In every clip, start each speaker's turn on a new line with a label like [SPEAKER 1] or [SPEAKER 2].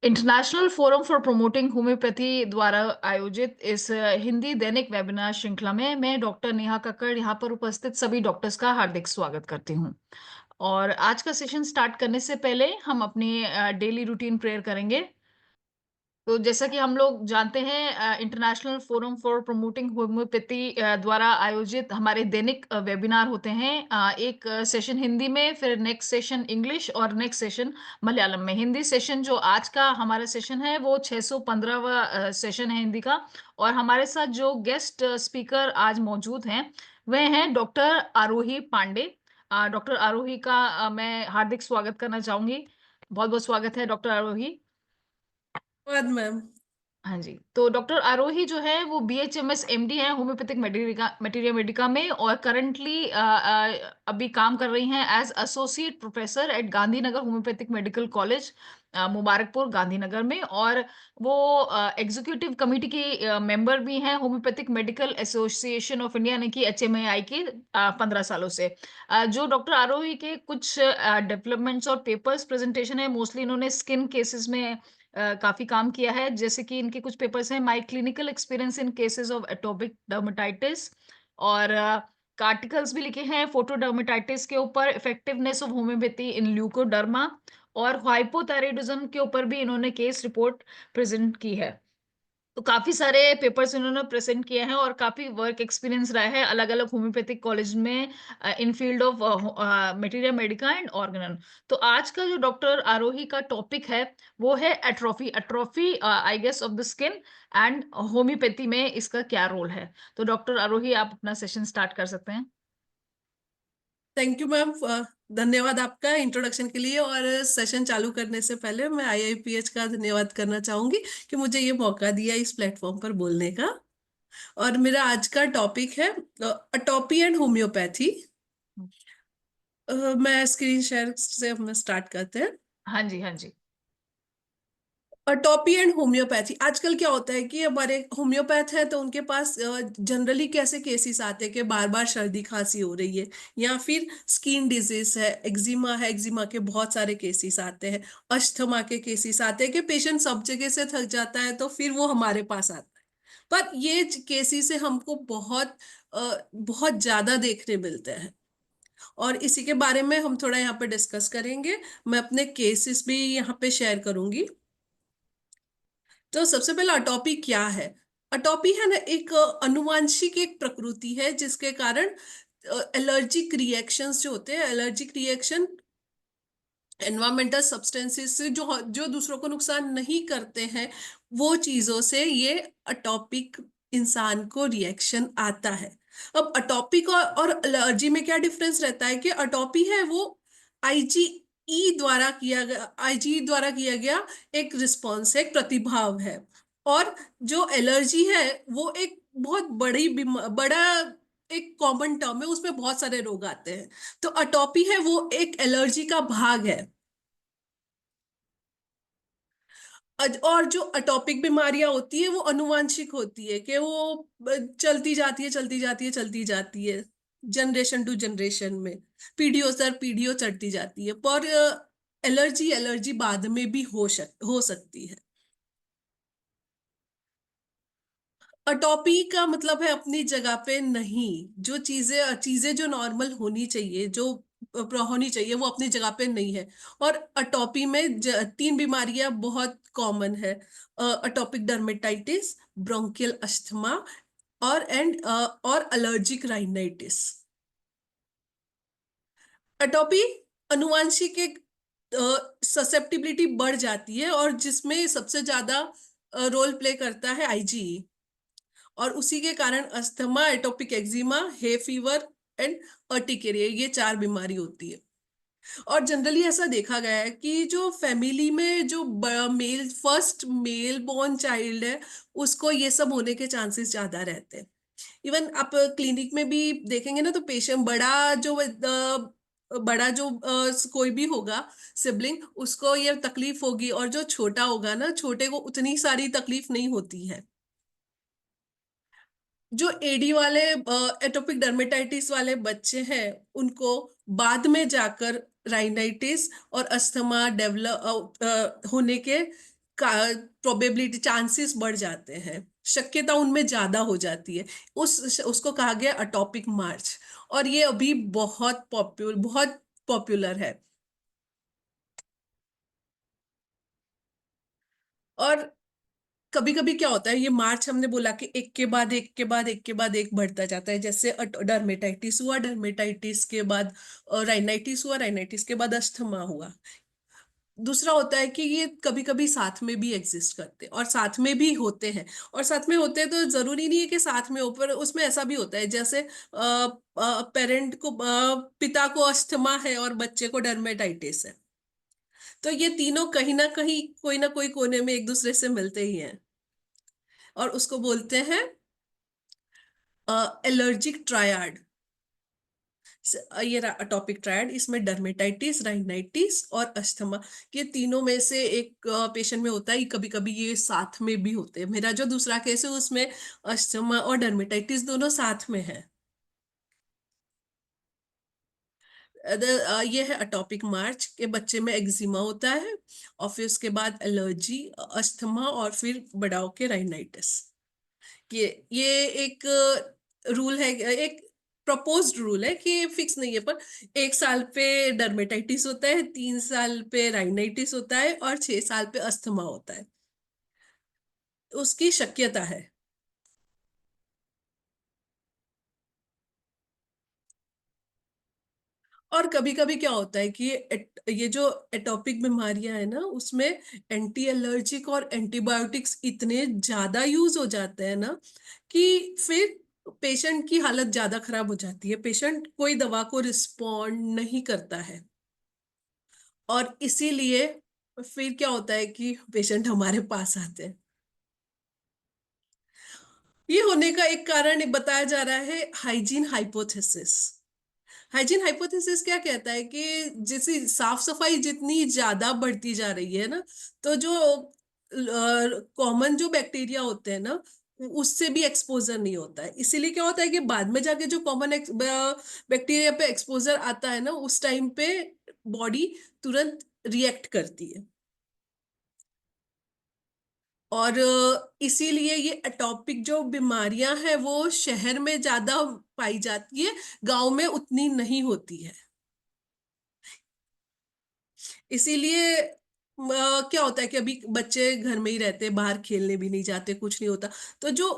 [SPEAKER 1] International forum for promoting homeopathy द्वारा आयोजित इस हिंदी दैनिक वेबिनार श्रृंखला में मैं डॉक्टर नेहा कक्कड़ यहाँ पर उपस्थित सभी डॉक्टर्स का हार्दिक स्वागत करती हूँ। और आज का सेशन स्टार्ट करने से पहले हम अपनी डेली रूटीन प्रेयर करेंगे। तो जैसा कि हम लोग जानते हैं, international forum for promoting homeopathy द्वारा आयोजित हमारे दैनिक वेबिनार होते हैं। एक सेशन हिंदी में, फिर नेक्स्ट सेशन इंग्लिश और नेक्स्ट सेशन मलयालम में। हिंदी सेशन जो आज का हमारा सेशन है वो 615वां सेशन है हिंदी का। और हमारे साथ जो गेस्ट स्पीकर आज मौजूद हैं वह हैं डॉक्टर आरोही पांडे। डॉक्टर आरोही का मैं हार्दिक स्वागत करना चाहूंगी। बहुत बहुत स्वागत है डॉक्टर आरोही।
[SPEAKER 2] धन्यवाद मैम।
[SPEAKER 1] हाँ जी, तो डॉक्टर आरोही जो है वो बीएचएमएस एमडी है होम्योपैथिक मटेरिया मेडिका में, और करंटली अभी काम कर रही हैं as associate professor at Gandhinagar homeopathic medical college, Mubarakpur Gandhinagar में। और वो एग्जीक्यूटिव कमेटी की मेंबर भी हैं homeopathic medical association of India यानी कि एचएमएआई के 15 सालों से। जो डॉक्टर आरोही के कुछ डेवलपमेंट्स और पेपर्स प्रेजेंटेशन है, मोस्टली इन्होंने स्किन केसेस में काफी काम किया है। जैसे कि इनके कुछ पेपर्स हैं, my clinical experience in cases of atopic dermatitis, और आर्टिकल्स भी लिखे हैं फोटोडर्मेटाइटिस के ऊपर, effectiveness of homeopathy in leucoderma, और हाइपोथायराइडिज्म के ऊपर भी इन्होंने केस रिपोर्ट प्रेजेंट की है। तो काफी सारे पेपर्स इन्होंने प्रेजेंट किए हैं और काफी वर्क एक्सपीरियंस रहा है अलग अलग होम्योपैथिक कॉलेज में in field of material medica and organon. तो आज का जो डॉक्टर आरोही का टॉपिक है वो है atrophy. Atrophy I guess of the skin, and homeopathy में इसका क्या रोल है। तो डॉक्टर आरोही, आप अपना सेशन स्टार्ट कर सकते हैं।
[SPEAKER 2] Thank you ma'am. धन्यवाद आपका इंट्रोडक्शन के लिए। और सेशन चालू करने से पहले मैं आईआईपीएच का धन्यवाद करना चाहूंगी कि मुझे ये मौका दिया इस प्लेटफॉर्म पर बोलने का। और मेरा आज का टॉपिक है अटोपी एंड होम्योपैथी। मैं स्क्रीन शेयर से हम स्टार्ट करते हैं।
[SPEAKER 1] हाँ जी, हाँ जी।
[SPEAKER 2] अटोपी एंड होम्योपैथी। आजकल क्या होता है कि हमारे होम्योपैथ है तो उनके पास जनरली कैसे केसेस आते हैं कि बार बार सर्दी खांसी हो रही है, या फिर स्किन डिजीज है, एक्जिमा के बहुत सारे केसेस आते हैं, अस्थमा के केसेस आते हैं कि पेशेंट सब जगह से थक जाता है तो फिर वो हमारे पास आता है। पर ये केसेस से हमको बहुत ज्यादा देखने मिलते हैं, और इसी के बारे में हम थोड़ा यहाँ पे डिस्कस करेंगे। मैं अपने केसेस भी यहाँ पे शेयर करूंगी। तो सबसे पहले अटोपी क्या है। अटोपी है ना, एक अनुवांशिक एक प्रकृति है जिसके कारण एलर्जिक रिएक्शंस जो होते हैं, एलर्जिक रिएक्शन एनवायरमेंटल सब्सटेंसेस से जो जो दूसरों को नुकसान नहीं करते हैं, वो चीजों से ये अटोपिक इंसान को रिएक्शन आता है। अब अटोपिक और एलर्जी में क्या डिफरेंस रहता है कि अटोपी है वो आईजी द्वारा किया गया एक रिस्पॉन्स है, एक प्रतिभाव है। और जो एलर्जी है वो एक बहुत बड़ा एक कॉमन टर्म है, उसमें बहुत सारे रोग आते हैं। तो अटोपी है वो एक एलर्जी का भाग है। और जो अटॉपिक बीमारियां होती है वो अनुवांशिक होती है कि वो चलती जाती है, चलती जाती है, चलती जाती है, जनरेशन टू जनरेशन में, पीढ़ियों दर पीढ़ियों चढ़ती जाती है। पर एलर्जी एलर्जी बाद में भी हो सकती है। अटॉपी का मतलब है अपनी जगह पे नहीं। जो चीजें चीजें जो नॉर्मल होनी चाहिए, जो होनी चाहिए, वो अपनी जगह पे नहीं है। और अटॉपी में तीन बीमारियां बहुत कॉमन है। अटॉपिक डर्मेटाइटिस, ब्रोंकियल अस्थमा, और एलर्जिक राइनाइटिस। अटॉपी अनुवांशिक एक ससेप्टिबिलिटी बढ़ जाती है, और जिसमें सबसे ज्यादा रोल प्ले करता है आईजीई। और उसी के कारण asthma, atopic eczema, hay fever and urticaria, ये चार बीमारी होती है। और जनरली ऐसा देखा गया है कि जो फैमिली में जो फर्स्ट मेल बोर्न चाइल्ड है, उसको ये सब होने के चांसेस ज्यादा रहते हैं। इवन आप क्लिनिक में भी देखेंगे ना, तो पेशेंट बड़ा जो कोई भी होगा सिबलिंग, उसको ये तकलीफ होगी, और जो छोटा होगा ना, छोटे को उतनी सारी तकलीफ नहीं होती है। जो एडी वाले एटोपिक डर्मेटाइटिस वाले बच्चे हैं, उनको बाद में जाकर राइनाइटिस और अस्थमा डेवलप होने के का प्रोबेबिलिटी चांसेस बढ़ जाते हैं, शक्यता उनमें ज़्यादा हो जाती है। उसको कहा गया एटोपिक मार्च, और ये अभी बहुत पॉपुलर है। और कभी-कभी क्या होता है, ये मार्च हमने बोला कि एक के बाद एक के बाद एक के बाद एक बढ़ता जाता है। जैसे डर्मेटाइटिस हुआ, डर्मेटाइटिस के बाद राइनाइटिस हुआ, राइनाइटिस के बाद अस्थमा हुआ। दूसरा होता है कि ये कभी-कभी साथ में भी एग्ज़िस्ट करते हैं और साथ में भी होते हैं, और साथ में होते हैं तो ज़रूरी नहीं है कि साथ में हो, पर उसमें ऐसा भी होता है जैसे पेरेंट को पिता को अस्थमा है और बच्चे को डर्मेटाइटिस है। तो ये तीनों कहीं न कहीं, कोई न कोई कोने में एक-दूसरे से मिलते ही हैं, और उसको बोलते हैं एलर्जिक ट्रायड। ये रहा एटॉपिक ट्रायड, इसमें डर्मेटाइटिस, राइनाइटिस और अस्थमा, ये तीनों में से एक पेशेंट में होता है। कभी-कभी ये साथ में भी होते हैं। मेरा जो दूसरा केस है उसमें अस्थमा और डर्मेटाइटिस दोनों साथ में है। ये है एटॉपिक मार्च के बच्चे में एक्जिमा होता है, और फिर उसके बाद एलर्जी, अस्थमा, और फिर बड़ा होके राइनाइटिस। ये एक रूल है, एक प्रपोज्ड रूल है कि फिक्स नहीं है, पर 1 साल पे डर्मेटाइटिस होता है, 3 साल पे राइनाइटिस होता है और 6 साल पे अस्थमा होता है। उसकी शक्यता है। और कभी-कभी क्या होता है कि ये जो एटॉपिक बीमारियाँ हैं ना, उसमें एंटी एलर्जिक और एंटीबायोटिक्स इतने ज़्यादा यूज़ हो जाते हैं ना, कि फिर पेशेंट की हालत ज़्यादा खराब हो जाती है। पेशेंट कोई दवा को रिस्पॉन्ड नहीं करता है, और इसीलिए फिर क्या होता है कि पेशेंट हमारे पास आते हैं। ये होने का एक कारण बताया जा रहा है, हाइजीन हाइपोथेसिस। हाइजीन हाइपोथेसिस क्या कहता है कि जैसे साफ-सफाई जितनी ज़्यादा बढ़ती जा रही है ना, तो जो कॉमन जो बैक्टीरिया होते हैं ना, उससे भी एक्सपोज़र नहीं होता है। इसीलिए क्या होता है कि बाद में जाके जो कॉमन बैक्टीरिया पे एक्सपोज़र आता है ना, उस टाइम पे बॉडी तुरंत रिएक्ट करती है। और इसीलिए ये एटॉपिक जो बीमारियाँ हैं, वो शहर में ज़्यादा पाई जाती है, गाँव में उतनी नहीं होती है। इसीलिए क्या होता है कि अभी बच्चे घर में ही रहते हैं, बाहर खेलने भी नहीं जाते, कुछ नहीं होता। तो जो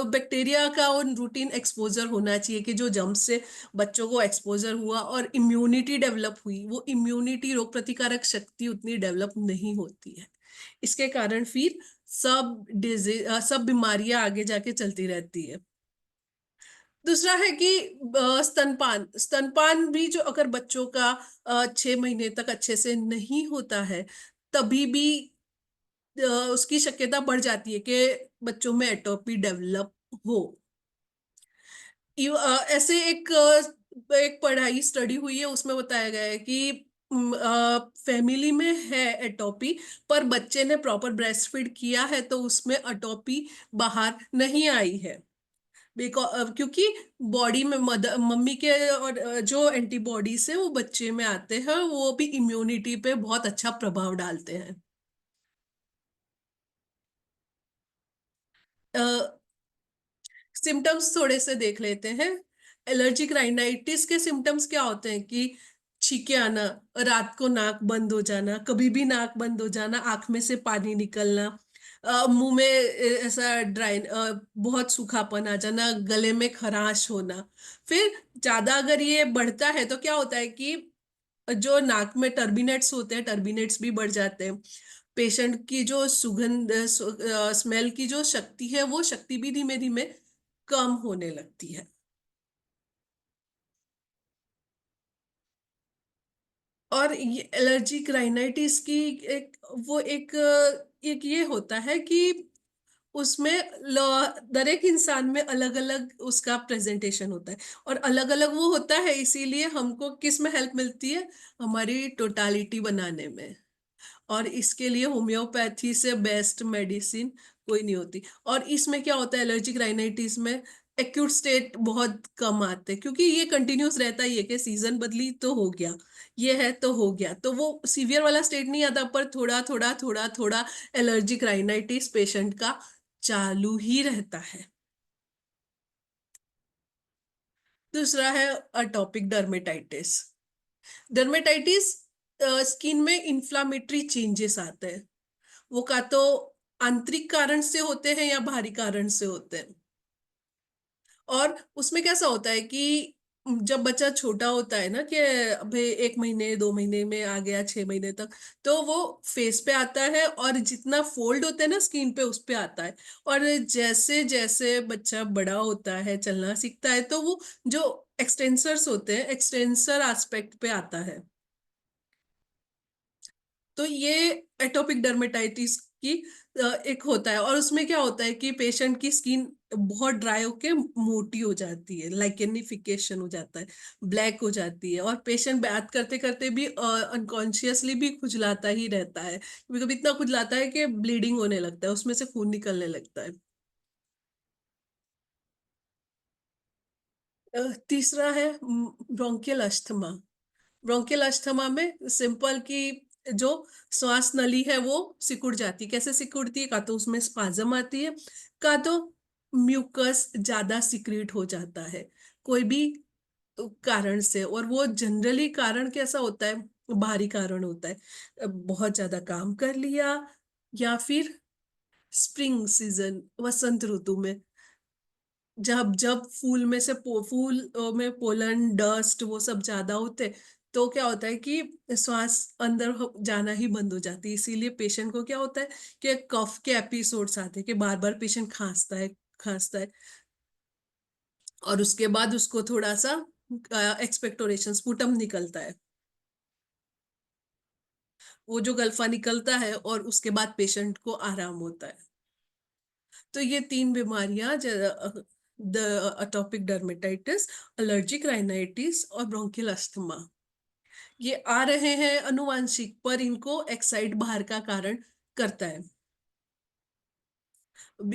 [SPEAKER 2] बैक्टीरिया का और रूटीन एक्सपोज़र होना चाहिए, कि जो जर्म्स से बच्चों को एक्सपोज़र हुआ और इम्यूनिटी डेवलप हुई, वो इम्यूनिटी, रोग प्रतिकारक शक्ति उतनी डेवलप नहीं होती है। इसके कारण फिर सब बीमारियाँ आगे जाके चलती रहती है। दूसरा है कि स्तनपान। स्तनपान भी जो अगर बच्चों का 6 महीने तक अच्छे से नहीं होता है, तभी भी उसकी शक्यता बढ़ जाती है कि बच्चों में एटोपी डेवलप हो। ऐसे एक पढ़ाई स्टडी हुई है, उसमें बताया गया है कि फैमिली में है एटोपी, पर बच्चे ने प्रॉपर ब्रेस्ट फीड किया है तो उसमें एटोपी बाहर नहीं आई है। क्योंकि बॉडी में मम्मी के और जो एंटीबॉडीज़ हैं वो बच्चे में आते हैं, वो भी इम्यूनिटी पे बहुत अच्छा प्रभाव डालते हैं। अ, सिम्पटम्स थोड़े से देख लेते हैं। एलर्जिक राइनाइटिस के सिम्पटम्स क्या होते हैं कि छींके आना, रात को नाक बंद हो जाना, कभी भी नाक बंद हो जाना, आँख में से पानी निकलना, मुँह में ऐसा बहुत सूखापन आ जाना, गले में खराश होना। फिर ज़्यादा अगर ये बढ़ता है तो क्या होता है कि जो नाक में टर्बिनेट्स होते हैं, टर्बिनेट्स भी बढ़ जाते हैं। पेशेंट की जो स्मेल की जो शक्ति है, वो शक्ति भी धीमे-धीमे कम होने लगती है। और ये एलर्जिक राइनाइटिस की एक एक ये होता है कि उसमें ल हर एक इंसान में अलग-अलग उसका प्रेज़ेंटेशन होता है, और अलग-अलग वो होता है, इसीलिए हमको किस में हेल्प मिलती है? हमारी टोटालिटी बनाने में। और इसके लिए होम्योपैथी से बेस्ट मेडिसिन कोई नहीं होती। और इसमें क्या होता है एलर्जिक राइनाइटिस में, एक्यूट स्टेट बहुत कम आते हैं, क्योंकि ये कंटिन्यूस रहता ही है कि सीजन बदली तो हो गया, ये है तो हो गया, तो वो सीवियर वाला स्टेट नहीं आता, पर थोड़ा थोड़ा थोड़ा थोड़ा एलर्जिक राइनाइटिस पेशेंट का चालू ही रहता है। दूसरा है अटोपिक डर्मेटाइटिस। डर्मेटाइटिस स्किन में इन्फ्लामेटरी चेंजेस आते हैं। वो का तो आंतरिक कारण से होते हैं या बाहरी कारण से होते हैं। और उसमें कैसा होता है कि जब बच्चा छोटा होता है ना, कि अभी 1 महीने 2 महीने में आ गया, 6 महीने तक, तो वो फेस पे आता है और जितना फोल्ड होता है ना स्किन पे, उस पे आता है। और जैसे जैसे बच्चा बड़ा होता है, चलना सीखता है, तो वो जो एक्सटेंसर्स होते हैं, एक्सटेंसर एस्पेक्ट पे आता है। तो ये एटोपिक डर्मेटाइटिस की एक होता है। और उसमें क्या होता है कि पेशेंट की स्किन बहुत ड्राई होके मोटी हो जाती है, लाइकेनिफिकेशन हो जाता है, ब्लैक हो जाती है, और पेशेंट बात करते करते भी अनकॉन्शियसली भी खुजलाता ही रहता है, कभी कभी इतना खुजलाता है कि ब्लीडिंग होने लगता है, उसमें से खून निकलने लगता है। तीसरा है ब्रोंकियल अस्थमा। ब्रोंकियल अस्थमा में सिंपल की जो श्वास नली है वो सिकुड़ जाती है। कैसे सिकुड़ती है? का तो उसमें स्पाज्म आती है, का तो म्यूकस ज्यादा सिक्रीट हो जाता है, कोई भी कारण से। और वो जनरली कारण कैसा होता है? बाहरी कारण होता है, बहुत ज्यादा काम कर लिया, या फिर स्प्रिंग सीजन, वसंत ऋतु में, जब जब फूल में से फूल में पोलन डस्ट वो सब ज्यादा होते, तो क्या होता है कि श्वास अंदर जाना ही बंद हो जाती है। इसीलिए पेशेंट को क्या होता है कि कफ के एपिसोड्स आते हैं, कि बार बार पेशेंट खांसता है, खांसता है। और उसके बाद उसको थोड़ा सा एक्सपेक्टोरेशन, स्पुटम निकलता है, वो जो गल्फा निकलता है, और उसके बाद पेशेंट को आराम होता है। तो ये तीन बीमारियां, द अटोपिक डर्मेटाइटिस, एलर्जिक राइनाइटिस और ब्रोंकियल अस्थमा, ये आ रहे हैं अनुवांशिक, पर इनको एक्साइड बाहर का कारण करता है।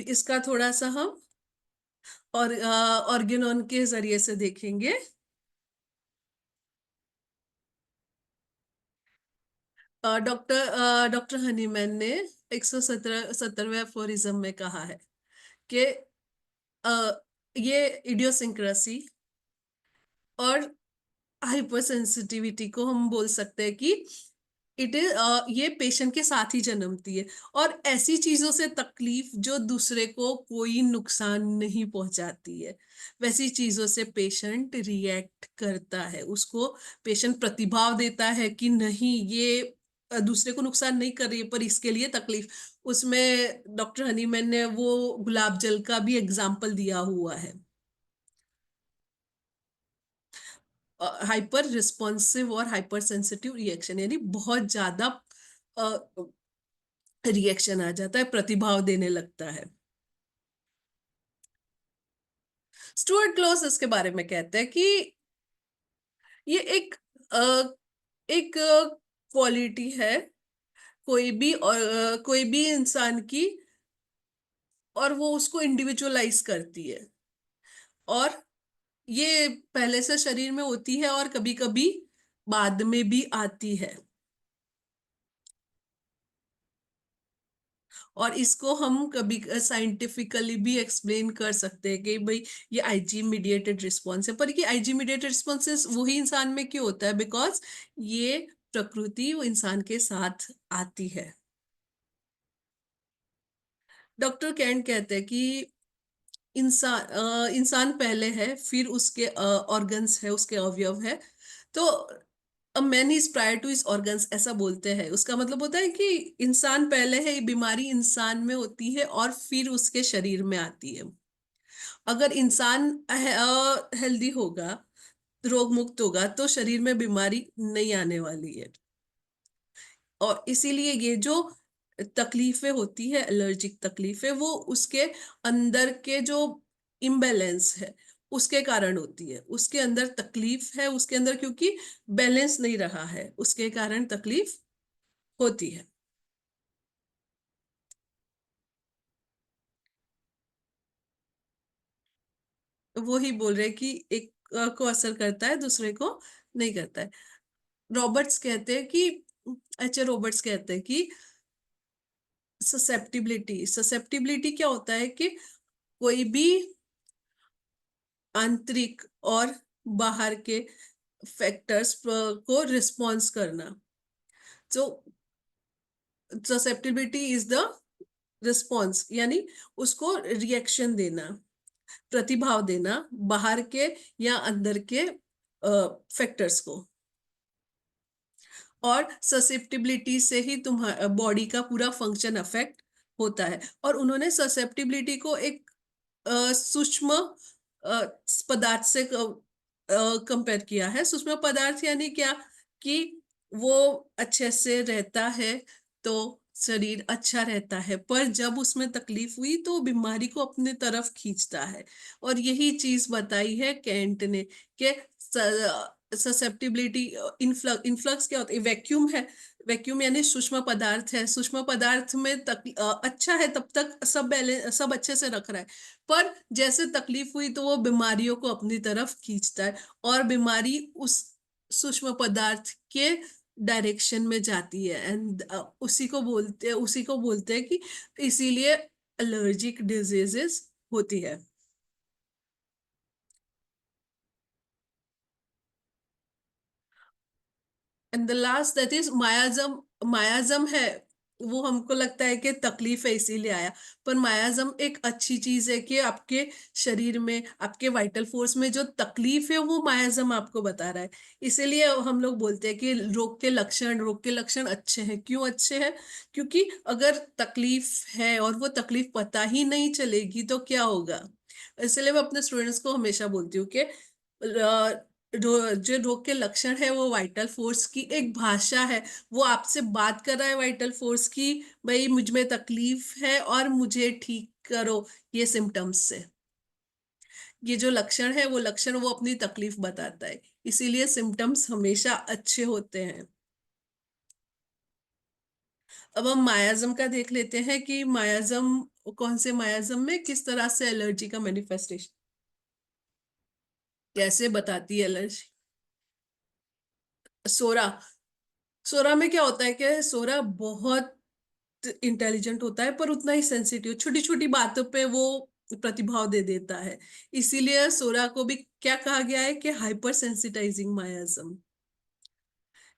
[SPEAKER 2] इसका थोड़ा सा हम और ऑर्गेनॉन के जरिए से देखेंगे। डॉक्टर हनीमैन ने 117वें अफोरिज्म में कहा है कि अ, ये इडियोसिंक्रेसी और हाइपर सेंसिटिविटी को हम बोल सकते हैं कि ये पेशेंट के साथ ही जन्मती है। और ऐसी चीजों से तकलीफ जो दूसरे को कोई नुकसान नहीं पहुंचाती है, वैसी चीजों से पेशेंट रिएक्ट करता है, उसको पेशेंट प्रतिभाव देता है कि नहीं, ये दूसरे को नुकसान नहीं कर रही है, पर इसके लिए तकलीफ। उसमें डॉक्टर हनीमैन ने वो गुलाब जल का भी एग्जाम्पल दिया हुआ है। हाइपर रिस्पॉन्सिव और हाइपर सेंसिटिव रिएक्शन, यानी बहुत ज्यादा रिएक्शन आ जाता है, प्रतिभाव देने लगता है। स्टुअर्ट क्लॉस इसके बारे में कहते हैं कि ये अ, एक क्वालिटी है, कोई भी इंसान की, और वो उसको इंडिविजुअलाइज करती है। और ये पहले से शरीर में होती है और कभी कभी बाद में भी आती है। और इसको हम कभी साइंटिफिकली भी एक्सप्लेन कर सकते हैं कि भाई ये आईजी मीडिएटेड रिस्पॉन्स है। पर ये आईजी मीडिएटेड रिस्पॉन्सेस वही इंसान में क्यों होता है? बिकॉज ये प्रकृति वो इंसान के साथ आती है। डॉक्टर कैंट कहते हैं कि इंसान पहले है, फिर उसके ऑर्गन्स है, उसके अवयव है। तो a man is prior to his organs, ऐसा बोलते हैं। उसका मतलब होता है कि इंसान पहले है, ये बीमारी इंसान में होती है और फिर उसके शरीर में आती है। अगर इंसान हेल्दी होगा, रोग मुक्त होगा, तो शरीर में बीमारी नहीं आने वाली है। और इसीलिए ये जो तकलीफें होती है, एलर्जिक तकलीफें, वो उसके अंदर के जो इम्बैलेंस है उसके कारण होती है। उसके अंदर तकलीफ है, उसके अंदर क्योंकि बैलेंस नहीं रहा है, उसके कारण तकलीफ होती है। वो ही बोल रहे हैं कि एक को असर करता है, दूसरे को नहीं करता है। रॉबर्ट्स कहते हैं कि रॉबर्ट्स कहते हैं कि ससेप्टिबिलिटी क्या होता है कि कोई भी आंतरिक और बाहर के फैक्टर्स को रिस्पॉन्स करना। तो ससेप्टिबिलिटी इज द रिस्पॉन्स, यानी उसको रिएक्शन देना, प्रतिभाव देना बाहर के या अंदर के फैक्टर्स को। और ससेप्टिबिलिटी से ही तुम्हारा बॉडी का पूरा फंक्शन अफेक्ट होता है। और उन्होंने ससेप्टिबिलिटी को एक सूक्ष्म अ, पदार्थ से कंपेयर किया है। सूक्ष्म पदार्थ यानी क्या, कि वो अच्छे से रहता है तो शरीर अच्छा रहता है, पर जब उसमें तकलीफ हुई तो बीमारी को अपने तरफ खींचता है। और यही चीज बताई है केंट ने कि ससेप्टिबिलिटी, इन्फ्लक्स क्या होता है, वैक्यूम है। वैक्यूम यानी सूक्ष्म पदार्थ है, सूक्ष्म पदार्थ में अच्छा है तब तक सब सब अच्छे से रख रहा है, पर जैसे तकलीफ हुई तो वो बीमारियों को अपनी तरफ खींचता है, और बीमारी उस सूक्ष्म पदार्थ के डायरेक्शन में जाती है। एंड उसी को बोलते हैं कि इसीलिए एलर्जिक डिजीजेस होती है। And the last that is मायाजम। मायाजम है, वो हमको लगता है कि तकलीफ है इसीलिए आया, पर मायाजम एक अच्छी चीज है कि आपके शरीर में, आपके वाइटल फोर्स में जो तकलीफ है वो मायाजम आपको बता रहा है। इसीलिए हम लोग बोलते हैं कि रोग के लक्षण अच्छे हैं। क्यों अच्छे हैं? क्योंकि अगर तकलीफ है और वो तकलीफ पता ही नहीं चलेगी तो क्या होगा। इसलिए मैं अपने स्टूडेंट्स को हमेशा बोलती हूँ कि जो रोग के लक्षण है वो वाइटल फोर्स की एक भाषा है। वो आपसे बात कर रहा है वाइटल फोर्स की, भाई मुझ में तकलीफ है और मुझे ठीक करो ये सिम्टम्स से। ये जो लक्षण है वो लक्षण वो अपनी तकलीफ बताता है, इसीलिए सिम्टम्स हमेशा अच्छे होते हैं। अब हम मायाजम का देख लेते हैं कि मायाजम, कौन से मायाजम में किस तरह से एलर्जी का मैनिफेस्टेशन कैसे बताती है एलर्जी। सोरा। सोरा में क्या होता है कि सोरा बहुत इंटेलिजेंट होता है पर उतना ही सेंसिटिव, छोटी छोटी बातों पे वो प्रतिभाव दे देता है। इसीलिए सोरा को भी क्या कहा गया है कि हाइपर सेंसिटाइजिंग मायाजम,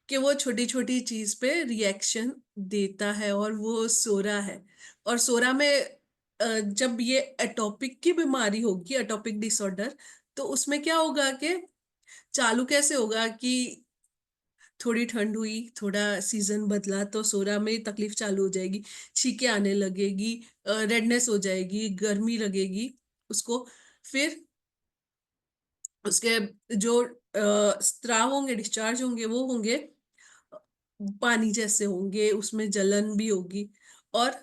[SPEAKER 2] कि वो छोटी छोटी चीज पे रिएक्शन देता है, और वो सोरा है। और सोरा में जब ये एटोपिक की बीमारी होगी, एटोपिक डिसऑर्डर, तो उसमें क्या होगा कि चालू कैसे होगा कि थोड़ी ठंड हुई, थोड़ा सीजन बदला तो सोरा में तकलीफ चालू हो जाएगी, छींके आने लगेगी, रेडनेस हो जाएगी, गर्मी लगेगी उसको। फिर उसके जो स्त्राव होंगे, डिस्चार्ज होंगे, वो होंगे अ, पानी जैसे होंगे, उसमें जलन भी होगी। और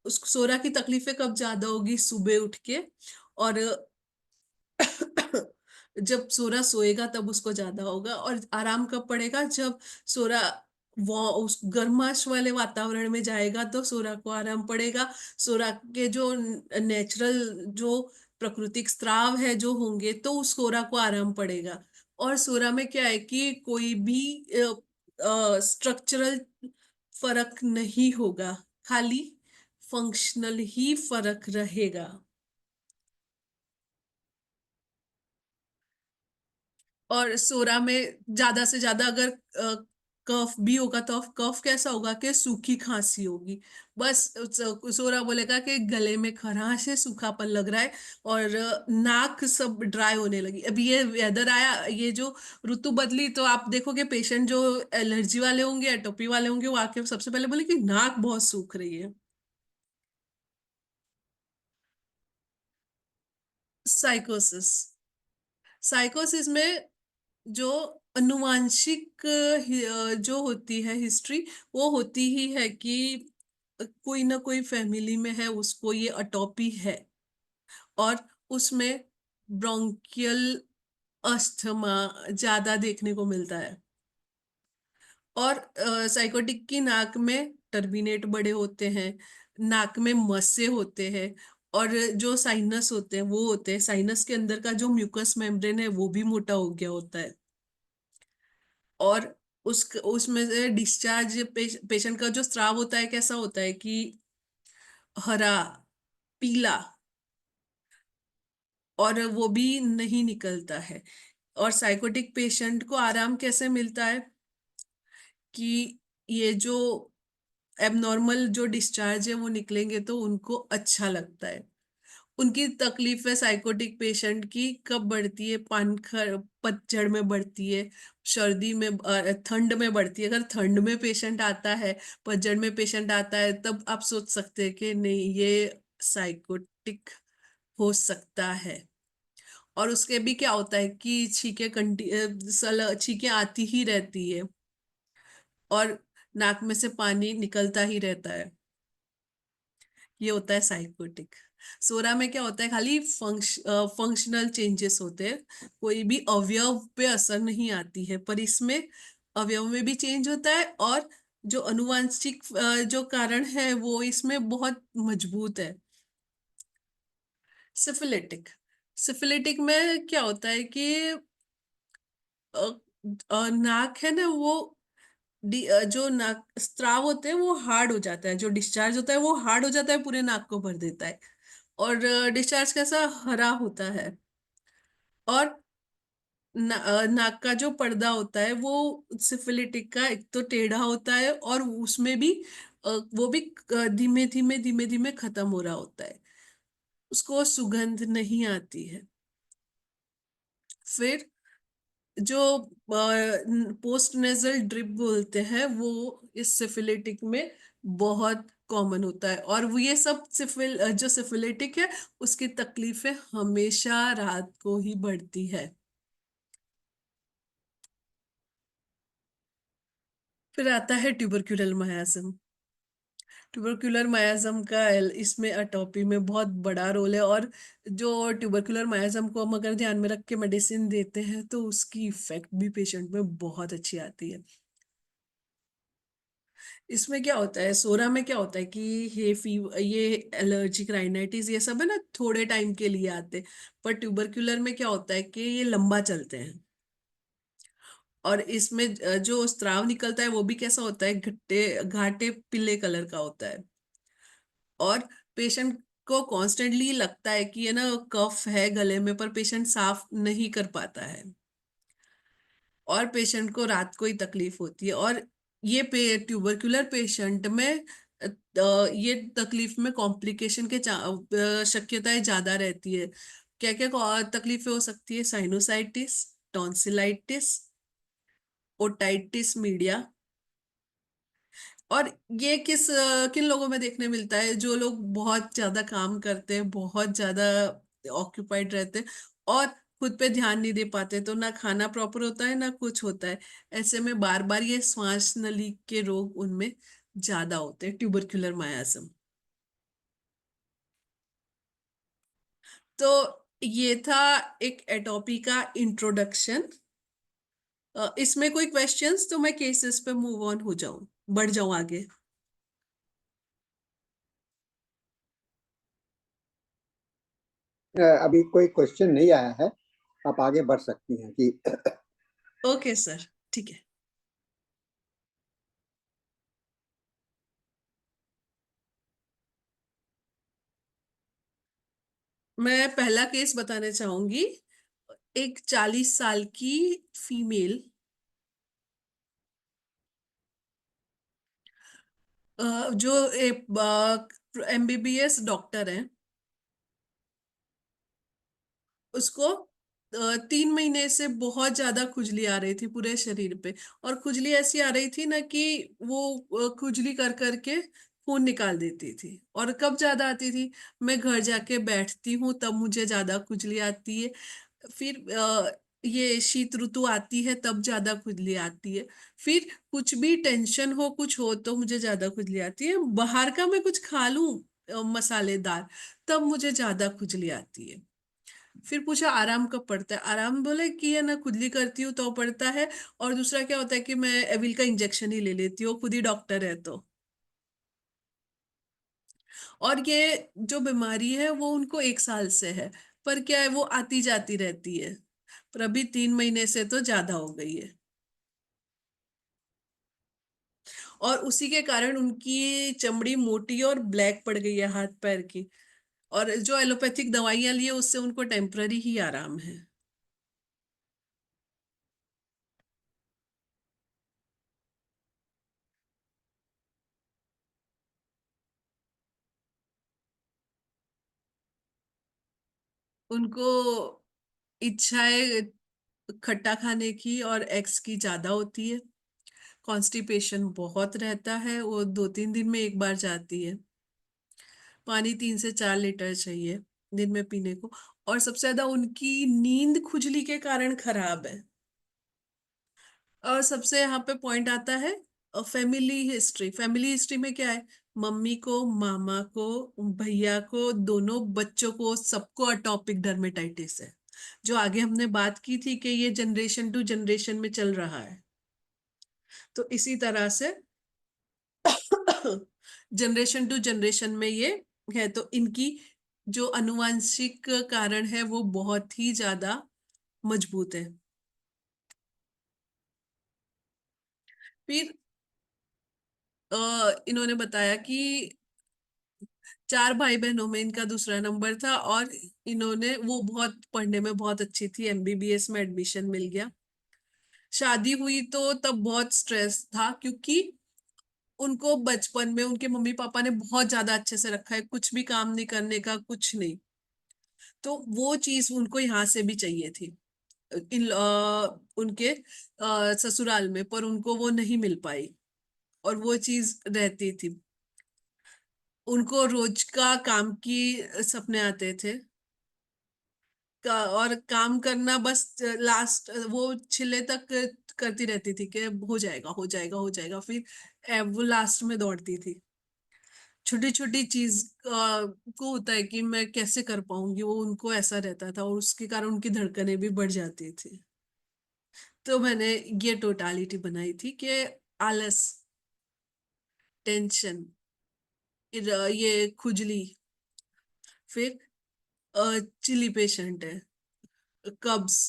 [SPEAKER 2] उस सोरा की तकलीफें कब ज्यादा होगी? सुबह उठ के, और जब सोरा सोएगा तब उसको ज्यादा होगा। और आराम कब पड़ेगा? जब सोरा वो उस गर्माश वाले वातावरण में जाएगा तो सोरा को आराम पड़ेगा। सोरा के जो नेचुरल, जो प्राकृतिक स्राव है जो होंगे, तो उस सोरा को आराम पड़ेगा। और सोरा में क्या है कि कोई भी स्ट्रक्चरल फर्क नहीं होगा, खाली फंक्शनल ही फर्क रहेगा। और सोरा में ज्यादा से ज्यादा अगर कफ भी होगा तो कफ कैसा होगा कि सूखी खांसी होगी। बस सोरा बोलेगा कि गले में खराश है, सूखापन लग रहा है, और नाक सब ड्राई होने लगी। अभी ये वेदर आया, ये जो ऋतु बदली, तो आप देखोगे पेशेंट जो एलर्जी वाले होंगे, एटोपी वाले होंगे, वो आके सबसे पहले बोले कि नाक बहुत सूख रही है। साइकोसिस। साइकोसिस में जो अनुवांशिक जो होती है हिस्ट्री, वो होती ही है कि कोई ना कोई फैमिली में है उसको ये अटोपी है, और उसमें ब्रोंकियल अस्थमा ज्यादा देखने को मिलता है। और साइकोटिक की नाक में टर्बिनेट बड़े होते हैं, नाक में मस्से होते हैं, और जो साइनस होते हैं वो होते हैं, साइनस के अंदर का जो म्यूकस मेम्ब्रेन है वो भी मोटा हो गया होता है। और उसमें से डिस्चार्ज पेशेंट का जो स्राव होता है कैसा होता है कि हरा, पीला, और वो भी नहीं निकलता है। और साइकोटिक पेशेंट को आराम कैसे मिलता है कि ये जो एबनॉर्मल जो डिस्चार्ज है वो निकलेंगे तो उनको अच्छा लगता है। उनकी तकलीफ है साइकोटिक पेशेंट की कब बढ़ती है, पानखर पतझड़ में बढ़ती है, सर्दी में, ठंड में बढ़ती है। अगर ठंड में पेशेंट आता है, पतझड़ में पेशेंट आता है, तब आप सोच सकते हैं कि नहीं, ये साइकोटिक हो सकता है। और उसके भी क्या होता है कि छींकें आती ही रहती है, और नाक में से पानी निकलता ही रहता है। ये होता है साइकोटिक। सोरा में क्या होता है, खाली फंक्शनल चेंजेस होते हैं, कोई भी अवयव पे असर नहीं आती है, पर इसमें अवयव में भी चेंज होता है, और जो अनुवांशिक जो कारण है वो इसमें बहुत मजबूत है। सिफिलिटिक, सिफिलिटिक में क्या होता है कि अ, नाक है ना वो, जो नाक स्त्राव होते हैं वो हार्ड हो जाता है, जो डिस्चार्ज होता है वो हार्ड हो जाता है, पूरे नाक को भर देता है। और डिस्चार्ज कैसा हरा होता है। और नाक का जो पर्दा होता है वो सिफिलिटिक का एक तो टेढ़ा होता है, और उसमें भी वो भी धीमे धीमे धीमे धीमे खत्म हो रहा होता है, उसको सुगंध नहीं आती है। फिर जो पोस्ट नेजल ड्रिप बोलते हैं वो इस सिफिलिटिक में बहुत कॉमन होता है, और वो ये सब जो सिफिलिटिक है उसकी तकलीफें हमेशा रात को ही बढ़ती है। फिर आता है ट्यूबरक्यूलर मायासम। ट्यूबरक्यूलर मायाजम का इसमें अटोपी में बहुत बड़ा रोल है, और जो ट्यूबरक्यूलर मायाजम को हम अगर ध्यान में रख के मेडिसिन देते हैं तो उसकी इफेक्ट भी पेशेंट में बहुत अच्छी आती है। इसमें क्या होता है, सोरा में क्या होता है कि ये एलर्जिक राइनाइटिस ये सब है ना, थोड़े टाइम के लिए आते हैं। पर ट्यूबरक्यूलर में क्या होता है कि ये लंबा चलते हैं। और इसमें जो स्त्राव निकलता है वो भी कैसा होता है, घट्टे घाटे पीले कलर का होता है। और पेशेंट को कॉन्स्टेंटली लगता है कि ये ना कफ है गले में, पर पेशेंट साफ नहीं कर पाता है, और पेशेंट को रात को ही तकलीफ होती है। और ये ट्यूबरकुलर पेशेंट में ये तकलीफ में कॉम्प्लिकेशन के शक्यताएं ज्यादा रहती है। क्या क्या तकलीफें हो सकती है, साइनोसाइटिस, टॉन्सिलाइटिस, ओटाइटिस मीडिया। और ये किन लोगों में देखने मिलता है, जो लोग बहुत ज्यादा काम करते हैं, बहुत ज्यादा ऑक्यूपाइड रहते हैं, और खुद पे ध्यान नहीं दे पाते, तो ना खाना प्रॉपर होता है ना कुछ होता है। ऐसे में बार बार ये श्वास नली के रोग उनमें ज्यादा होते हैं, ट्यूबरक्यूलर मायासम। तो ये था एक एटोपी का इंट्रोडक्शन। इसमें कोई क्वेश्चंस तो मैं केसेस पे मूव ऑन हो जाऊं, बढ़ जाऊं आगे।
[SPEAKER 3] अभी कोई क्वेश्चन नहीं आया है, आप आगे बढ़ सकती हैं कि
[SPEAKER 2] ओके सर, ठीक है। मैं पहला केस बताना चाहूंगी। एक 40 साल की फीमेल, जो एमबीबीएस डॉक्टर है, उसको 3 महीने से बहुत ज्यादा खुजली आ रही थी पूरे शरीर पे। और खुजली ऐसी आ रही थी ना कि वो खुजली कर करके खून निकाल देती थी। और कब ज्यादा आती थी, मैं घर जाके बैठती हूँ तब मुझे ज्यादा खुजली आती है। फिर ये शीत ऋतु आती है तब ज्यादा खुजली आती है। फिर कुछ भी टेंशन हो, कुछ हो, तो मुझे ज्यादा खुजली आती है। बाहर का मैं कुछ खा लूं मसालेदार, तब मुझे ज्यादा खुजली आती है। फिर पूछा आराम कब पड़ता है, आराम बोले कि है ना खुजली करती हूँ तो पड़ता है। और दूसरा क्या होता है कि मैं एविल का इंजेक्शन ही ले लेती हूँ, खुद ही डॉक्टर है तो। और ये जो बीमारी है वो उनको 1 साल से है, पर क्या है वो आती-जाती रहती है। पर अभी 3 महीने से तो ज़्यादा हो गई है। और उसी के कारण उनकी चमड़ी मोटी और ब्लैक पड़ गई है हाथ-पैर की। और जो एलोपैथिक दवाइयाँ ली है उससे उनको टेम्परेरी ही आराम है। उनको इच्छाएँ खट्टा खाने की और एग्स की ज़्यादा होती है। कॉन्स्टिपेशन बहुत रहता है, वो 2-3 दिन में 1 बार जाती है। पानी 3 से 4 लीटर चाहिए दिन में पीने को। और सबसे ज़्यादा उनकी नींद खुजली के कारण खराब है। और सबसे यहाँ पे पॉइंट आता है फैमिली हिस्ट्री। फैमिली हिस्ट्री में क्या है? मम्मी को, मामा को, भैया को, दोनों बच्चों को, सबको एटॉपिक डर्मेटाइटिस है। जो आगे हमने बात की थी कि ये जनरेशन टू जनरेशन में चल रहा है। तो इसी तरह से जनरेशन टू जनरेशन में ये है, तो इनकी जो आनुवांशिक कारण है वो बहुत ही ज़्यादा मजबूत है। फिर इन्होंने बताया कि 4 भाई-बहनों में इनका दूसरा नंबर था और इन्होंने वो बहुत पढ़ने में बहुत अच्छी थी, एमबीबीएस में एडमिशन मिल गया। शादी हुई तो तब बहुत स्ट्रेस था क्योंकि उनको बचपन में उनके मम्मी-पापा ने बहुत ज़्यादा अच्छे से रखा है, कुछ भी काम नहीं करने का, कुछ नहीं। तो वो चीज़ उनको यहाँ से भी चाहिए थी। उनके ससुराल में, पर उनको वो नहीं मिल पाई और वो चीज़ रहती थी। उनको रोज का काम की सपने आते थे का और काम करना बस लास्ट वो छिले तक करती रहती थी कि हो जाएगा, हो जाएगा, हो जाएगा। फिर वो लास्ट में दौड़ती थी। छोटी-छोटी चीज़ को होता है कि मैं कैसे कर पाऊँगी, वो उनको ऐसा रहता था और उसके कारण उनकी धड़कनें भी बढ़ जाती थी। तो मैंने ये टोटालिटी बनाई थी कि आलस, टेंशन, ये खुजली, फिर चिली पेशेंट है, कब्ज़,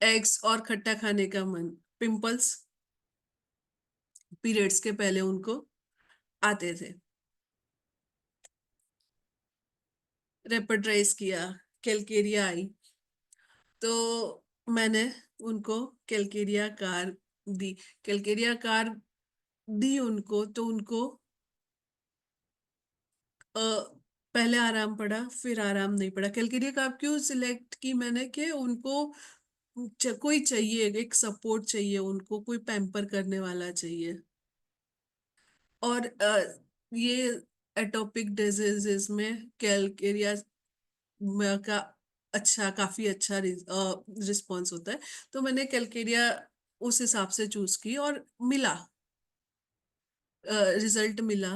[SPEAKER 2] एग्स और खट्टा खाने का मन, पिंपल्स, पीरियड्स के पहले उनको आते थे। रेपर्ट्राइज़ किया, कैलकेरिया आई, तो मैंने उनको कैलकेरिया कार दी। कैलकेरिया कार दी उनको तो उनको अ, पहले आराम पड़ा, फिर आराम नहीं पड़ा। कैलकेरिया कार क्यों सिलेक्ट की मैंने कि उनको कोई चाहिए, एक सपोर्ट चाहिए उनको, कोई पैम्पर करने वाला चाहिए। और ये एटोपिक डिजीज़ेज़ में कैलकेरिया का काफ़ी अच्छा रिस्पॉन्स होता है। तो मैंने कैलकेरिया उस हिसाब से चूज़ की और मिला, रिज़ल्ट मिला।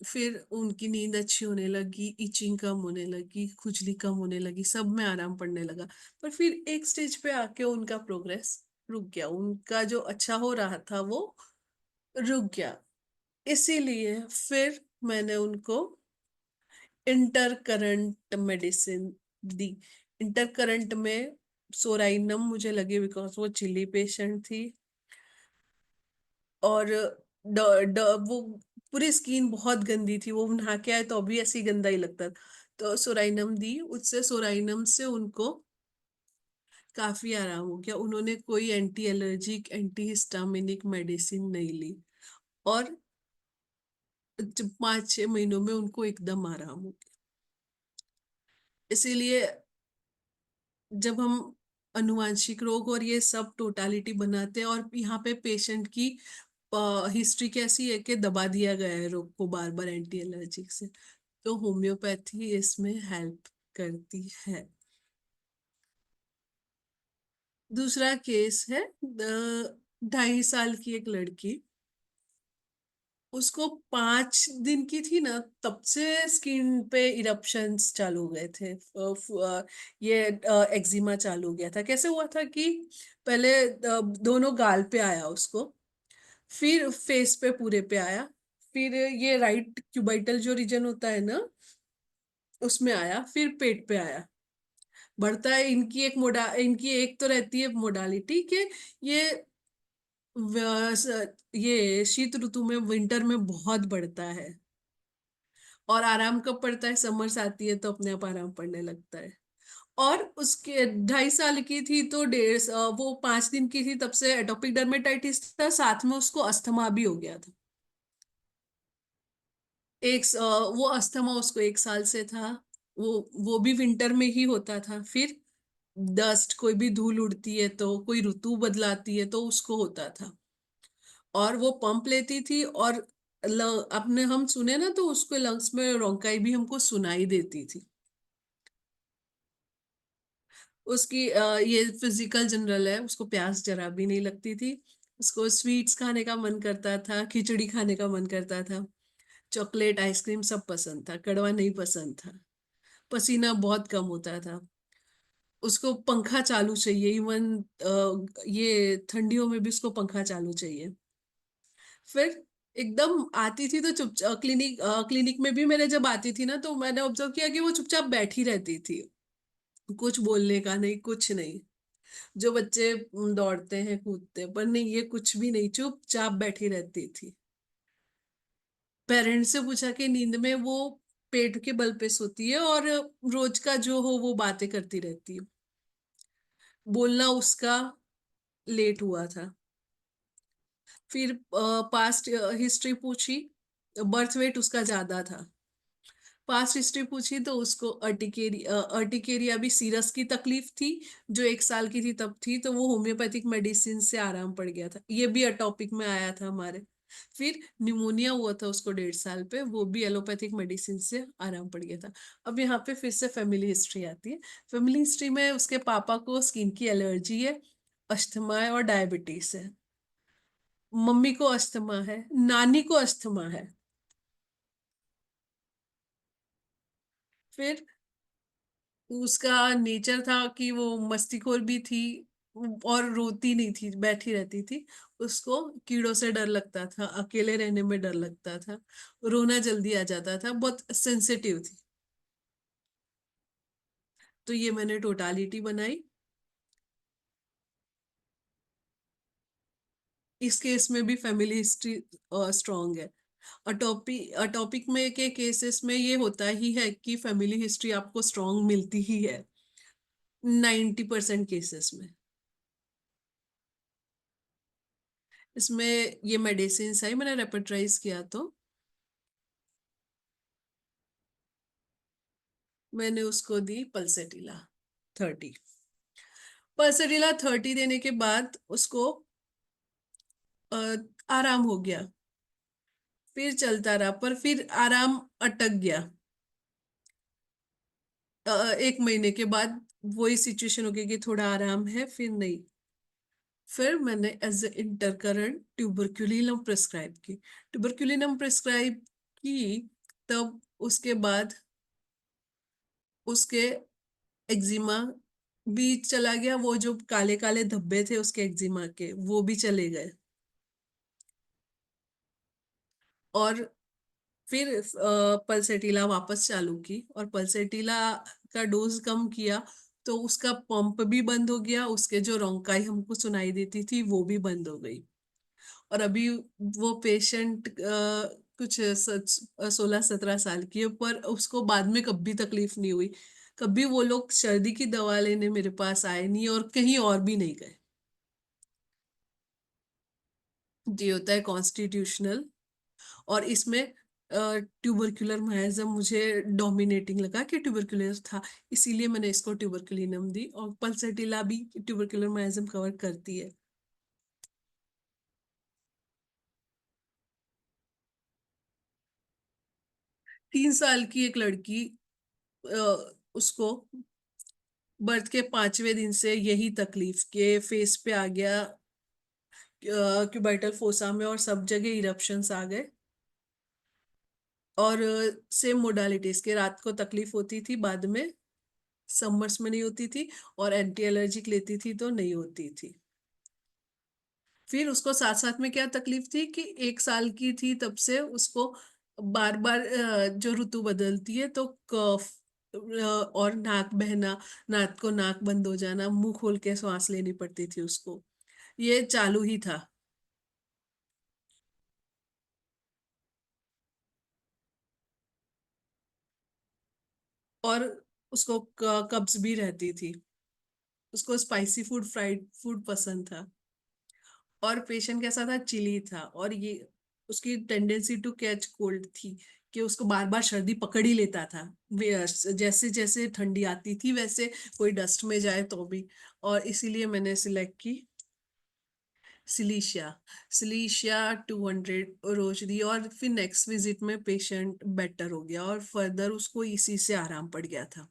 [SPEAKER 2] फिर उनकी नींद अच्छी होने लगी, इचिंग कम होने लगी, खुजली कम होने लगी, सब में आराम पड़ने लगा। पर फिर एक स्टेज पे आके उनका प्रोग्रेस रुक गया। उनका जो अच्छा हो रहा था वो रुक गया। इसीलिए फिर मैंने उनको इंटर करंट मेडिसिन दी। इंटर करंट में सोराइनम मुझे लगी बिकॉज़ वो चिल्ली पेशेंट थी और ड ड वो पूरी स्किन बहुत गंदी थी, वो नहा के आए तो अभी ऐसे ही गंदा ही लगता था। तो सोराइनम दी, उससे सोराइनम से उनको काफ़ी आराम हो गया। उन्होंने कोई anti allergic, anti histaminic medicine नहीं ली और 5-6 महीनों में उनको एकदम आराम हो गया। इसीलिए जब हम आनुवांशिक रोग और ये सब टोटालिटी बनाते हैं और यहाँ पे पेशेंट की हिस्ट्री कैसी है कि दबा दिया गया है रोग को बार-बार एंटी एलर्जिक से, तो होम्योपैथी इसमें हेल्प करती है। दूसरा केस है 2.5 साल की एक लड़की, उसको 5 दिन की थी ना, तब से स्किन पे इरप्शंस चालू हो गए थे। ये एक्जिमा चालू हो गया था। कैसे हुआ था कि पहले दोनों गाल पे आया उसको, फिर फेस पे पूरे पे आया, फिर ये राइट क्यूबाइटल जो रीजन होता है ना, उसमें आया, फिर पेट पे आया। बढ़ता है, इनकी एक तो रहती है मोडालिटी कि ये ये शीत ऋतु में, विंटर में बहुत बढ़ता है। और आराम कब पड़ता है? समर्स आती है तो अपने आप आराम पड़ने लगता है। और उसके 2.5 साल की थी तो वो 5 दिन की थी तब से एटोपिक डर्मेटाइटिस था, साथ में उसको अस्थमा भी हो गया था। वो अस्थमा उसको 1 साल से था। वो भी विंटर में ही होता था। फिर डस्ट, कोई भी धूल उड़ती है तो, कोई ऋतु बदलाती है तो उसको होता था। और वो पंप लेती थी, और अपने हम सुने ना तो उसके लंग्स में रोंकाई भी हमको सुनाई देती थी। उसकी ये फिजिकल जनरल है, उसको प्यास जरा भी नहीं लगती थी। उसको स्वीट्स खाने का मन करता था, खिचड़ी खाने का मन करता था, चॉकलेट, आइसक्रीम सब पसंद था, कड़वा नहीं पसंद था। पसीना बहुत कम होता था। उसको पंखा चालू चाहिए, इवन ये ठंडियों में भी उसको पंखा चालू चाहिए। फिर एकदम आती थी तो क्लिनिक में भी मैंने जब आती थी ना तो मैंने ऑब्जर्व किया कि वो चुपचाप बैठी रहती थी। कुछ बोलने का नहीं, कुछ नहीं। जो बच्चे दौड़ते हैं, कूदते हैं, पर नहीं, ये कुछ भी नहीं, चुपचाप बैठी रहती थी। पेरेंट्स से पूछा कि नींद में वो पेट के बल पे सोती है और रोज का जो हो वो बातें करती रहती है। बोलना उसका लेट हुआ था। फिर पास्ट हिस्ट्री पूछी, बर्थ वेट उसका ज्यादा था। पास्ट हिस्ट्री पूछी तो उसको अर्टिकेरिया भी सीरस की तकलीफ थी, जो 1 साल की थी तब थी, तो वो होम्योपैथिक मेडिसिन से आराम पड़ गया था। ये भी अटॉपिक में आया था हमारे। फिर निमोनिया हुआ था उसको 1.5 साल पे, वो भी एलोपैथिक मेडिसिन से आराम पड़ गया था। अब यहाँ पे फिर से फैमिली हिस्ट्री आती है। फैमिली हिस्ट्री में उसके पापा को स्किन की एलर्जी है, अस्थमा है और डायबिटीज है। मम्मी को अस्थमा है, नानी को अस्थमा है। फिर उसका नेचर था कि वो मस्तीखोर भी थी, और रोती नहीं थी, बैठी रहती थी। उसको कीड़ों से डर लगता था, अकेले रहने में डर लगता था, रोना जल्दी आ जाता था, बहुत सेंसिटिव थी। तो ये मैंने टोटालिटी बनाई। इस केस में भी फैमिली हिस्ट्री स्ट्रांग है। अटॉपिक में के केसेस में ये होता ही है कि फैमिली हिस्ट्री आपको स्ट्रांग मिलती ही है, 90% केसेस में। इसमें ये मेडिसिन है, मैंने रेपर्टराइज किया तो मैंने उसको दी पल्सेटिला 30। पल्सेटिला 30 देने के बाद उसको अ, आराम हो गया। फिर चलता रहा, पर फिर आराम अटक गया। 1 महीने के बाद वही सिचुएशन हो गई कि थोड़ा आराम है, फिर नहीं। फिर मैंने एज ए इंटरकरेंट ट्यूबरक्यूलिनम प्रिस्क्राइब की। ट्यूबरक्यूलिनम प्रिस्क्राइब की, तब उसके बाद उसके एक्जिमा भी चला गया, वो जो काले काले धब्बे थे उसके एक्जिमा के, वो भी चले गए। और फिर पल्सेटिला वापस चालू की, और पल्सेटिला का डोज कम किया तो उसका पंप भी बंद हो गया, उसके जो रोंकाई हमको सुनाई देती थी वो भी बंद हो गई। और अभी वो पेशेंट कुछ 16-17 साल की है, पर उसको बाद में कभी तकलीफ नहीं हुई। कभी वो लोग सर्दी की दवा लेने मेरे पास आए नहीं, और कहीं और भी नहीं गए। ये होता है कॉन्स्टिट्यूशनल। और इसमें ट्यूबरक्युलर माइजम मुझे डोमिनेटिंग लगा कि ट्यूबरक्युलर था, इसीलिए मैंने इसको ट्यूबरक्युलिनम दी। और पल्सेटिला भी ट्यूबरक्युलर माइजम कवर करती है। 3 साल की एक लड़की, उसको बर्थ के 5वें दिन से यही तकलीफ के फेस पे आ गया, क्यूबाइटल फोसा में, और सब जगह इरप्शंस आ गए। और सेम मोडालिटीज के, रात को तकलीफ होती थी, बाद में समर्स में नहीं होती थी, और एंटी एलर्जिक लेती थी तो नहीं होती थी। फिर उसको साथ-साथ में क्या तकलीफ थी कि 1 साल की थी तब से उसको बार-बार जो ऋतु बदलती है तो कफ और नाक बहना, नाक बंद हो जाना, मुँह खोल के श्वास लेनी पड़ती थी उसको। ये चालू ही था। और उसको कब्ज़ भी रहती थी। उसको स्पाइसी फूड, फ्राइड फूड पसंद था। और पेशेंट कैसा था, चिली था, और ये उसकी टेंडेंसी टू कैच कोल्ड थी कि उसको बार-बार सर्दी पकड़ ही लेता था। जैसे-जैसे ठंडी आती थी वैसे कोई डस्ट में जाए तो भी। और इसीलिए मैंने सिलेक्ट की सिलीशिया। सिलीशिया 200 रोज़ दी और फिर नेक्स्ट विज़िट में पेशेंट बेटर हो गया और फर्दर उसको इसी से आराम पड़ गया था।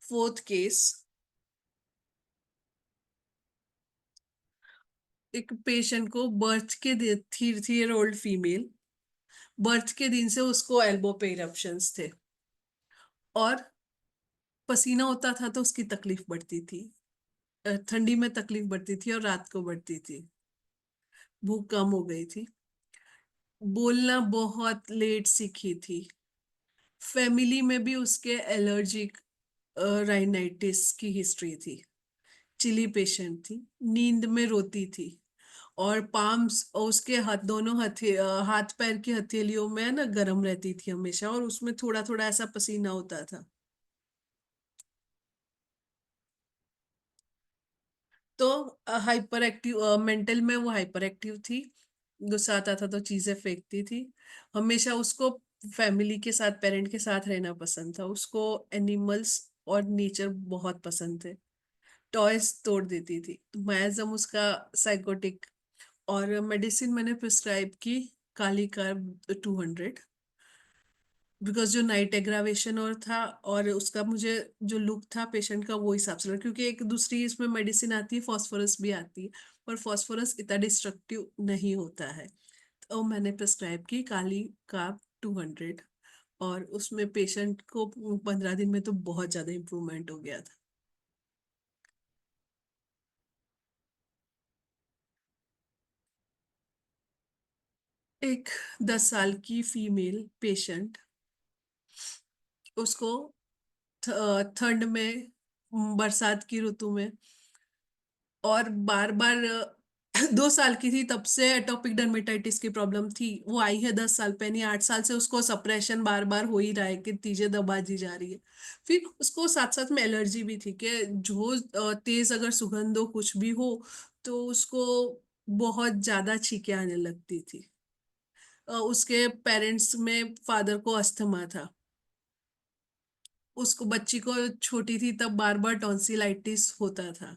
[SPEAKER 2] 4th केस, एक पेशेंट को बर्थ के 3 ईयर ओल्ड फीमेल, बर्थ के दिन से उसको एल्बो पे इरप्शंस थे और पसीना होता था तो उसकी तकलीफ बढ़ती थी। ठंडी में तकलीफ बढ़ती थी और रात को बढ़ती थी। भूख कम हो गई थी। बोलना बहुत लेट सीखी थी। फैमिली में भी उसके एलर्जिक राइनाइटिस की हिस्ट्री थी। चिली पेशेंट थी। नींद में रोती थी और पाम्स और उसके हाथ पैर की हथेलियों में ना गरम रहती थी हमेशा और उसमें थोड़ा-थोड़ा ऐसा पसीना होता था। तो हाइपर एक्टिव, मेंटल में वो हाइपर एक्टिव थी। गुस्सा आता था तो चीज़ें फेंकती थी। हमेशा उसको फैमिली के साथ, पेरेंट के साथ रहना पसंद था। उसको एनिमल्स और नेचर बहुत पसंद थे। टॉयज़ तोड़ देती थी। मायाज़म उसका साइकोटिक। और मेडिसिन मैंने प्रिस्क्राइब की कालीकार्ब 200, बिकॉज़ जो नाइट एग्रावेशन और था और उसका मुझे जो लुक था पेशेंट का वो हिसाब से लगा, क्योंकि एक दूसरी इसमें मेडिसिन आती है, फास्फोरस भी आती है, पर फास्फोरस इतना डिस्ट्रक्टिव नहीं होता है। तो मैंने प्रिस्क्राइब की काली कार्ब 200 और उसमें पेशेंट को 15 दिन में तो बहुत ज़्यादा इम्प्रूवमेंट हो गया था। एक 10 साल की फीमेल पेशेंट, उसको ठंड में, बरसात की ऋतु में और बार-बार 2 साल की थी तब से एटोपिक डर्मेटाइटिस की प्रॉब्लम थी। वो आई है 10 साल पे, नहीं 8 साल से उसको सप्रेशन बार-बार हो ही रहा है कि चीज़ें दबा दी जा रही है। फिर उसको साथ-साथ में एलर्जी भी थी कि जो तेज़ अगर सुगंध हो, कुछ भी हो, तो उसको बहुत ज़्यादा छींकें आने लगती थी। उसके पेरेंट्स में फादर को अस्थमा था। उसको बच्ची को छोटी थी तब बार-बार टॉन्सिलाइटिस होता था।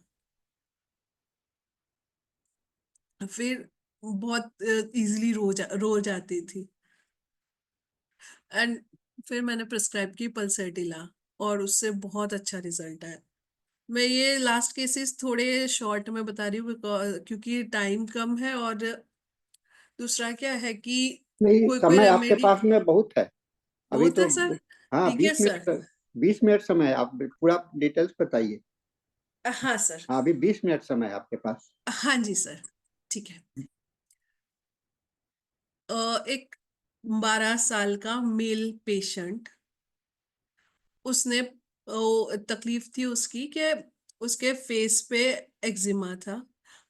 [SPEAKER 2] फिर बहुत ईज़िली रो जाती थी एंड फिर मैंने प्रिस्क्राइब की पल्सेटिला और उससे बहुत अच्छा रिज़ल्ट आया। मैं ये लास्ट केसेस थोड़े शॉर्ट में बता रही हूँ क्योंकि टाइम कम है और दूसरा क्या है कि
[SPEAKER 3] नहीं,
[SPEAKER 2] कोई-कोई
[SPEAKER 3] समय आपके
[SPEAKER 2] रेमेडी
[SPEAKER 3] पास में बहुत है। अभी
[SPEAKER 2] बहुत
[SPEAKER 3] तो
[SPEAKER 2] है सर?
[SPEAKER 3] हाँ,
[SPEAKER 2] ठीक है सर।
[SPEAKER 3] 20 मिनट समय है, आप पूरा डिटेल्स बताइए।
[SPEAKER 2] हाँ सर।
[SPEAKER 3] हाँ, अभी 20 मिनट समय है आपके पास।
[SPEAKER 2] हाँ जी सर, ठीक है। एक 12 साल का मेल पेशेंट, उसने तकलीफ थी उसकी कि उसके फेस पे एक्जिमा था,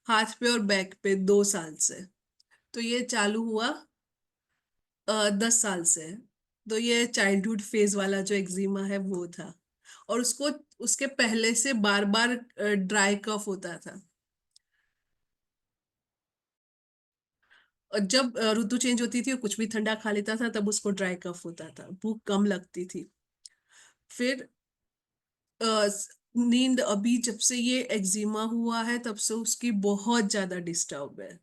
[SPEAKER 2] हाथ पे और बैक पे 2 साल से। तो ये चालू हुआ 10 साल से। तो ये चाइल्डहुड फेज़ वाला जो एक्जिमा है वो था और उसको उसके पहले से बार-बार ड्राई कफ होता था। और जब ऋतु चेंज होती थी और कुछ भी ठंडा खा लेता था तब उसको ड्राई कफ होता था, भूख कम लगती थी। फिर नींद अभी जब से ये एक्जिमा हुआ है तब से उसकी बहुत ज़्यादा डिस्टर्ब है।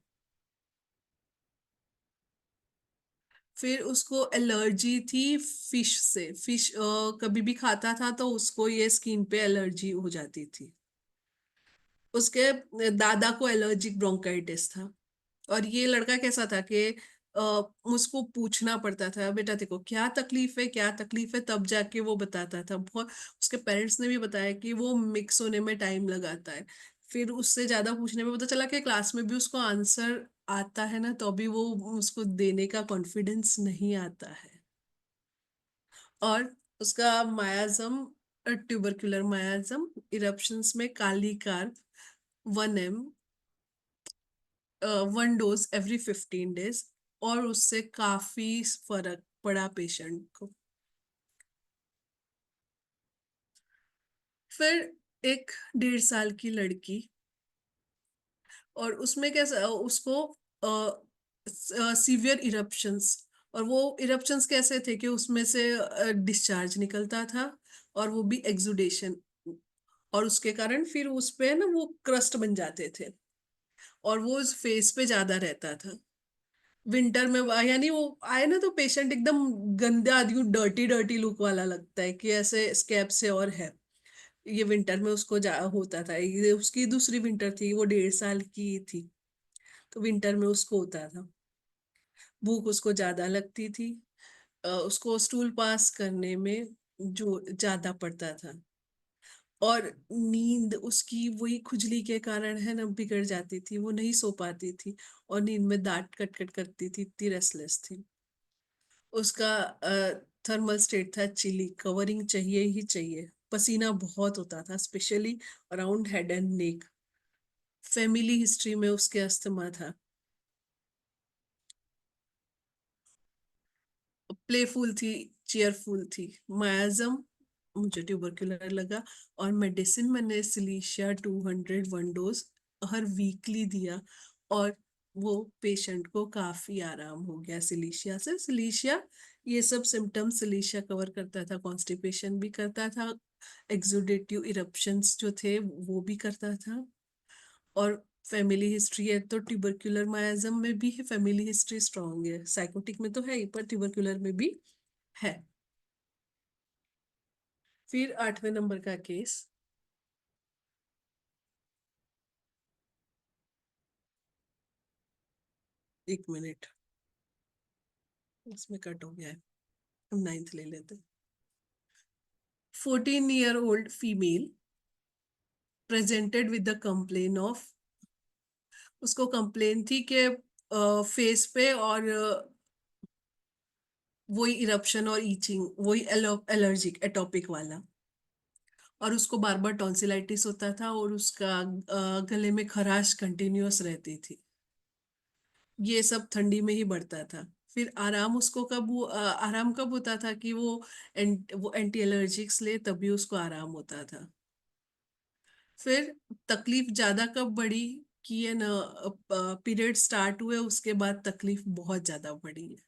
[SPEAKER 2] फिर उसको एलर्जी थी फिश से। फिश कभी भी खाता था तो उसको ये स्किन पे एलर्जी हो जाती थी। उसके दादा को एलर्जिक ब्रोंकाइटिस था और ये लड़का कैसा था कि मुझको पूछना पड़ता था, बेटा देखो क्या तकलीफ है, क्या तकलीफ है, तब जाके वो बताता था। बहुत उसके पेरेंट्स ने भी बताया कि वो मिक्स होने में टाइम लगाता है। फिर उससे ज़्यादा पूछने में पता चला कि क्लास में भी उसको आंसर आता है ना, तो भी वो उसको देने का कॉन्फिडेंस नहीं आता है। और उसका मायाज़म ट्यूबरक्युलर मायाज़म, इरप्शंस में काली कार 1 एम 1 डोज़ एवरी 15 डेज़, और उससे काफ़ी फ़र्क पड़ा पेशेंट को। फिर एक 1.5 साल की लड़की, और उसमें कैसा उसको सीवियर इरप्शंस, और वो इरप्शंस कैसे थे कि उसमें से डिस्चार्ज निकलता था, और वो भी एक्सुडेशन, और उसके कारण फिर उस पे ना वो क्रस्ट बन जाते थे, और वो उस फेस पे ज़्यादा रहता था। विंटर में यानी वो आए ना तो पेशेंट एकदम गंदा, यूँ डर्टी डर्टी लुक वाला लगता है कि ऐसे स्कैब से और है। ये विंटर में उसको जा होता था। ये उसकी दूसरी विंटर थी, वो 1.5 साल की थी, तो विंटर में उसको होता था। भूख उसको ज़्यादा लगती थी, उसको स्टूल पास करने में जो ज़्यादा पड़ता था, और नींद उसकी वही खुजली के कारण है ना बिगड़ जाती थी, वो नहीं सो पाती थी, और नींद में दाँत कट-कट करती थी, इतनी रेस्टलेस थी। उसका थर्मल स्टेट था चिली, कवरिंग चाहिए ही चाहिए। पसीना बहुत होता था, specially around head and neck. Family history में उसके अस्थमा था। प्लेफुल थी, चीयरफुल थी। मायाज़म मुझे ट्यूबरक्युलर लगा, और मेडिसिन मैंने सिलीशिया 201 डोज़ हर वीकली दिया, और वो पेशेंट को काफ़ी आराम हो गया सिलीशिया से। सिलीशिया ये सब सिम्पटम्स सिलीशिया कवर करता था, कॉन्स्टिपेशन भी करता था, एक्सुडेटिव इरप्शंस जो थे वो भी करता था, और फैमिली हिस्ट्री है तो ट्यूबरक्युलर मायाज़म में भी है, फैमिली हिस्ट्री स्ट्रॉन्ग है। साइकोटिक में तो है ही, पर ट्यूबरक्युलर में भी है। फिर 8वें नंबर का केस, एक मिनट, इसमें कट हो गया है, हम 9th ले लेते। 14-year-old female presented with the complaint of, उसको कंप्लेन थी कि फेस पे और वही इरप्शन और ईचिंग, वही एलर्जिक एटोपिक वाला, और उसको बार बार टॉन्सिलाइटिस होता था, और उसका गले में खराश कंटिन्यूअस रहती थी। ये सब ठंडी में ही बढ़ता था। फिर आराम उसको आराम कब होता था कि वो एंटी एलर्जिक्स ले, तभी उसको आराम होता था। फिर तकलीफ ज्यादा कब बढ़ी कि ये ना पीरियड स्टार्ट हुए उसके बाद तकलीफ बहुत ज्यादा बढ़ी है।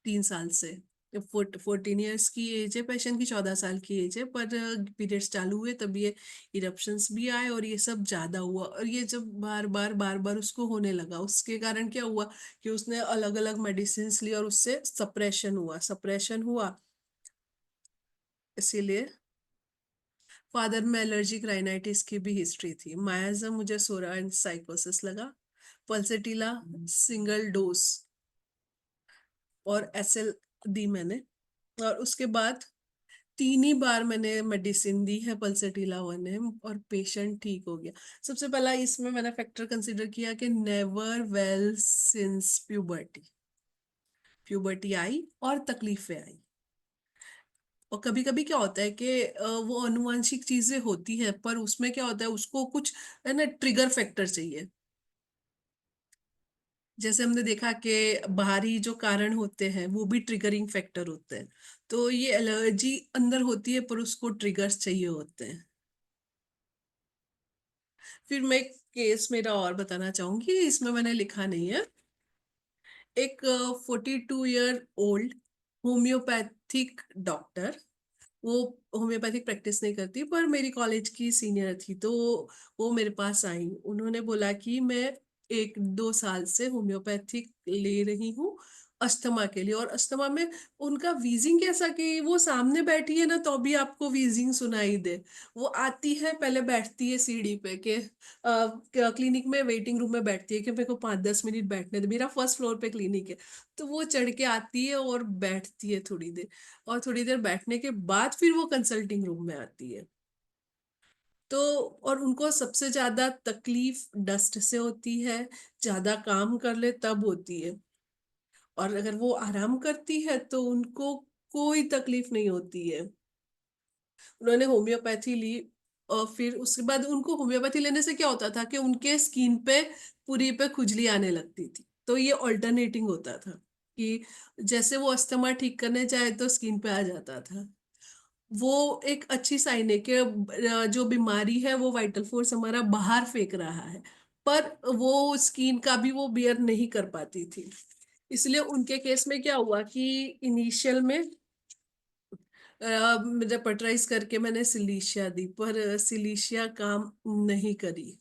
[SPEAKER 2] 3 साल से, 14 ईयर्स की एज है, पेशेंट की 14 साल की एज है, पर पीरियड्स चालू हुए तब ये इरप्शंस भी आए, और ये सब ज्यादा हुआ, और ये जब बार बार उसको होने लगा, उसके कारण क्या हुआ कि उसने अलग अलग मेडिसिन ली, और उससे सप्रेशन हुआ। इसीलिए फादर में एलर्जिक राइनाइटिस की भी हिस्ट्री थी। मायाज़म मुझे सोरा एंड साइकोसिस लगा। पल्सेटिला सिंगल डोज और एसएल दी मैंने, और उसके बाद 3 ही बार मैंने मेडिसिन दी है पल्सेटिला 1 एम, और पेशेंट ठीक हो गया। सबसे पहला इसमें मैंने फैक्टर कंसीडर किया कि never well since puberty, puberty आई और तकलीफें आई। और कभी कभी क्या होता है कि वो अनुवांशिक चीजें होती है, पर उसमें क्या होता है उसको कुछ है ना ट्रिगर फैक्टर चाहिए। जैसे हमने देखा कि बाहरी जो कारण होते हैं वो भी ट्रिगरिंग फैक्टर होते हैं, तो ये एलर्जी अंदर होती है पर उसको ट्रिगर्स चाहिए होते हैं। फिर मैं एक केस मेरा और बताना चाहूंगी, इसमें मैंने लिखा नहीं है। एक 42-year-old होम्योपैथिक डॉक्टर, वो होम्योपैथिक प्रैक्टिस नहीं करती पर मेरी कॉलेज की सीनियर थी, तो वो मेरे पास आई। उन्होंने बोला कि मैं 1-2 साल से होम्योपैथिक ले रही हूँ, अस्थमा के लिए। और अस्थमा में उनका वीजिंग कैसा कि वो सामने बैठी है ना तो भी आपको वीजिंग सुनाई दे। वो आती है, पहले बैठती है सीढ़ी पे के क्लिनिक में वेटिंग रूम में बैठती है कि मेरे को 5-10 मिनट बैठने दे, मेरा फर्स्ट फ्लोर पे क्लिनिक है। तो वो चढ़ के आती है और बैठती है थोड़ी देर, और थोड़ी देर बैठने के बाद फिर वो कंसल्टिंग रूम में आती है। तो और उनको सबसे ज्यादा तकलीफ डस्ट से होती है, ज्यादा काम कर ले तब होती है। और अगर वो आराम करती है तो उनको कोई तकलीफ नहीं होती है। उन्होंने होम्योपैथी ली, और फिर उसके बाद उनको होम्योपैथी लेने से क्या होता था कि उनके स्किन पे पूरी पे खुजली आने लगती थी। तो ये ऑल्टरनेटिंग होता था कि जैसे वो अस्थमा ठीक करने जाए तो स्किन पे आ जाता था। वो एक अच्छी साइन है कि जो बीमारी है वो वाइटल फोर्स हमारा बाहर फेंक रहा है, पर वो स्किन का भी वो बियर नहीं कर पाती थी। इसलिए उनके केस में क्या हुआ कि इनिशियल में रेपर्टराइज करके मैंने सिलीशिया दी, पर सिलीशिया काम नहीं करी।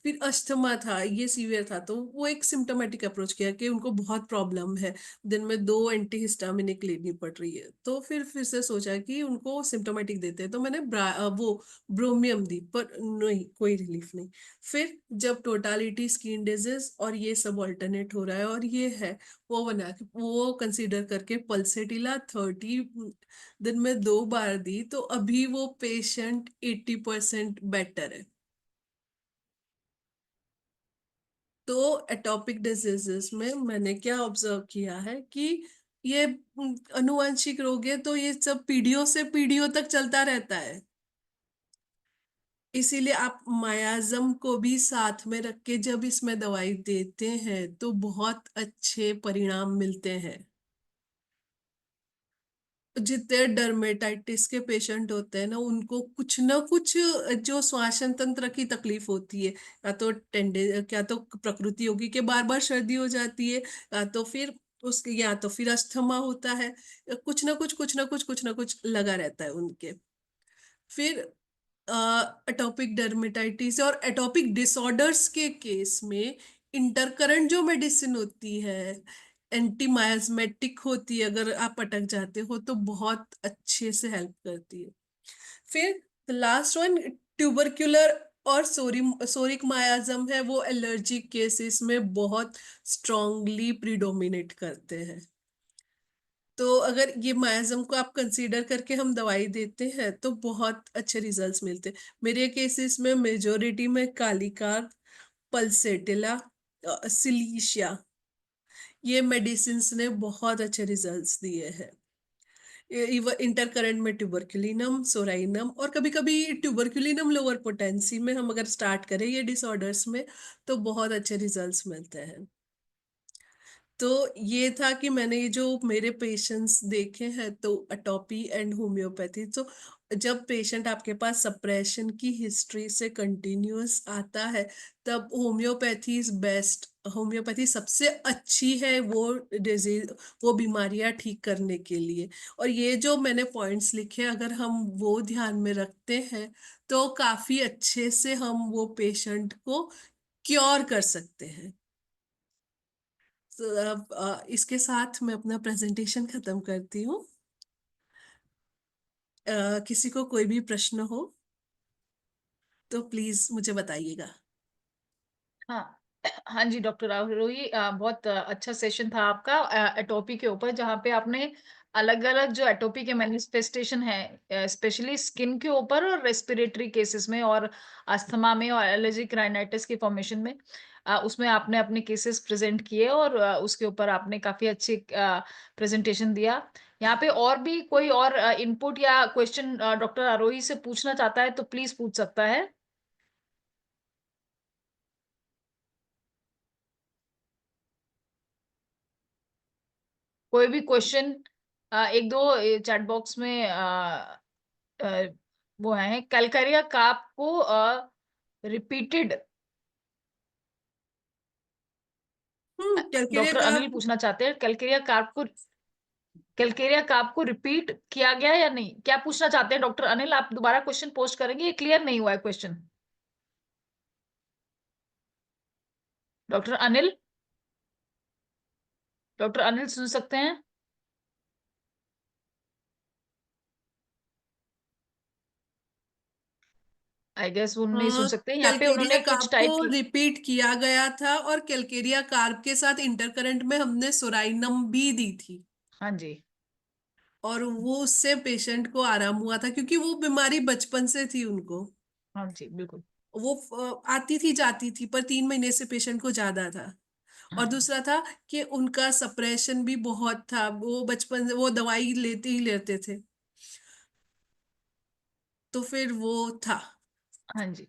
[SPEAKER 2] फिर अस्थमा था, ये सीवियर था, तो वो एक सिम्टोमेटिक अप्रोच किया कि उनको बहुत प्रॉब्लम है, दिन में 2 एंटीहिस्टामिनिक लेनी पड़ रही है। तो फिर से सोचा कि उनको सिम्टोमेटिक देते हैं, तो मैंने वो ब्रोमियम दी, पर नहीं, कोई रिलीफ नहीं। फिर जब टोटालिटी स्किन डिजीज और ये सब ऑल्टरनेट हो रहा है और ये है, वो कंसीडर करके पल्सेटिला 30 दिन में 2 बार दी, तो अभी वो पेशेंट 80% बेटर है। तो एटॉपिक डिजीजेस में मैंने क्या ऑब्जर्व किया है कि ये अनुवांशिक रोग है, तो ये सब पीढ़ियों से पीढ़ियों तक चलता रहता है। इसीलिए आप मायाजम को भी साथ में रख के जब इसमें दवाई देते हैं तो बहुत अच्छे परिणाम मिलते हैं। जितने डर्मेटाइटिस के पेशेंट होते हैं ना, उनको कुछ ना कुछ जो श्वसन तंत्र की तकलीफ होती है, या तो क्या तो प्रकृति होगी कि बार बार सर्दी हो जाती है, या तो फिर उसके, या तो फिर अस्थमा होता है, कुछ ना कुछ कुछ ना कुछ कुछ ना कुछ लगा रहता है उनके। फिर एटॉपिक डर्मेटाइटिस और एटॉपिक डिसऑर्डर्स के केस में इंटरकरेंट जो मेडिसिन होती है, एंटी मायास्मेटिक होती है, अगर आप अटक जाते हो तो बहुत अच्छे से हेल्प करती है। फिर लास्ट वन ट्यूबरक्यूलर और सोरिक मायाजम है, वो एलर्जिक केसेस में बहुत स्ट्रांगली प्रीडोमिनेट करते हैं। तो अगर ये मायाजम को आप कंसीडर करके हम दवाई देते हैं तो बहुत अच्छे रिजल्ट्स मिलते हैं। मेरे केसेस में मेजोरिटी में कालिकार, पल्सेटिला, सिलीशिया, ये मेडिसिन ने बहुत अच्छे रिजल्ट्स दिए हैं। इंटरकरेंट में ट्यूबरक्यूलिनम, सोराइनम, और कभी कभी ट्यूबरक्यूलिनम लोअर पोटेंसी में हम अगर स्टार्ट करें ये डिसऑर्डर्स में तो बहुत अच्छे रिजल्ट्स मिलते हैं। तो ये था कि मैंने ये जो मेरे पेशेंट्स देखे हैं तो अटोपी एंड होम्योपैथी। तो जब पेशेंट आपके पास सप्रेशन की हिस्ट्री से कंटिन्यूअस आता है तब होम्योपैथी इज बेस्ट। होम्योपैथी सबसे अच्छी है वो डिजीज, वो बीमारियां ठीक करने के लिए। और ये जो मैंने पॉइंट्स लिखे, अगर हम वो ध्यान में रखते हैं तो काफी अच्छे से हम वो पेशेंट को क्योर कर सकते हैं। तो अब इसके साथ मैं अपना प्रेजेंटेशन खत्म करती हूँ। किसी को कोई भी प्रश्न हो तो प्लीज मुझे बताइएगा।
[SPEAKER 1] हाँ हाँ जी डॉक्टर आरोही, बहुत अच्छा सेशन था आपका एटोपी के ऊपर, जहाँ पे आपने अलग अलग जो एटोपी के मैनिफेस्टेशन है, स्पेशली स्किन के ऊपर और रेस्पिरेटरी केसेस में और अस्थमा में और एलर्जिक राइनाइटिस की फॉर्मेशन में, उसमें आपने अपने केसेस प्रेजेंट किए और उसके ऊपर आपने काफी अच्छी प्रेजेंटेशन दिया। यहाँ पे और भी कोई और इनपुट या क्वेश्चन डॉक्टर आरोही से पूछना चाहता है तो प्लीज पूछ सकता है। कोई भी क्वेश्चन, एक दो चैट बॉक्स में अ, वो है कैलकारिया कार्प को रिपीटेड,
[SPEAKER 2] कैलकेरिया
[SPEAKER 1] डॉक्टर
[SPEAKER 2] का
[SPEAKER 1] अनिल पूछना चाहते हैं कैलकेरिया कार्प को रिपीट किया गया या नहीं, क्या पूछना चाहते हैं डॉक्टर अनिल? आप दोबारा क्वेश्चन पोस्ट करेंगे, ये क्लियर नहीं हुआ है question. Doctor Anil, doctor Anil सुन सकते हैं? आई गेस वो नहीं सुन सकते। यहाँ पे
[SPEAKER 2] कैलकेरिया
[SPEAKER 1] उन्होंने कुछ
[SPEAKER 2] कार्ब को
[SPEAKER 1] टाइप की।
[SPEAKER 2] रिपीट किया गया था और कैलकेरिया कार्ब के साथ इंटरकरेंट में हमने सोराइनम भी दी थी,
[SPEAKER 1] हाँ जी।
[SPEAKER 2] और वो उससे पेशेंट को आराम हुआ था क्योंकि वो बीमारी बचपन से थी उनको।
[SPEAKER 1] हाँ जी, बिल्कुल।
[SPEAKER 2] वो आती थी जाती थी, पर 3 महीने से पेशेंट को ज्यादा था। और
[SPEAKER 1] हाँ,
[SPEAKER 2] दूसरा था कि उनका सप्रेशन भी बहुत था, वो बचपन से वो दवाई लेते ही लेते थे, तो फिर वो था।
[SPEAKER 1] हाँ जी।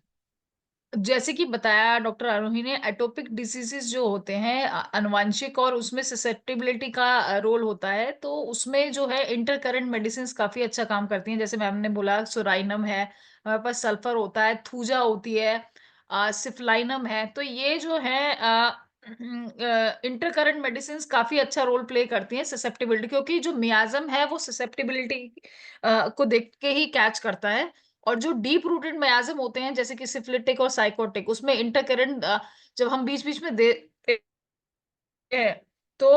[SPEAKER 1] जैसे कि बताया डॉक्टर आरोही ने, एटोपिक डिसीजेस जो होते हैं आनुवांशिक, और उसमें ससेप्टिबिलिटी का रोल होता है, तो उसमें जो है इंटरकरेंट मेडिसिन काफी अच्छा काम करती हैं। जैसे मैम ने बोला, सोराइनम है, हमारे पास सल्फर होता है, थूजा होती है, सिफलाइनम है। तो ये जो है इंटरकरेंट मेडिसिन काफी अच्छा रोल प्ले करती हैं ससेप्टिबिलिटी, क्योंकि जो मियाजम है वो ससेप्टिबिलिटी को देख के ही कैच करता है। और जो डीप रूटेड मियाज़िम होते हैं, जैसे कि सिफिलिटिक और साइकोटिक, उसमें इंटरकरेंट जब हम बीच-बीच में देते हैं, तो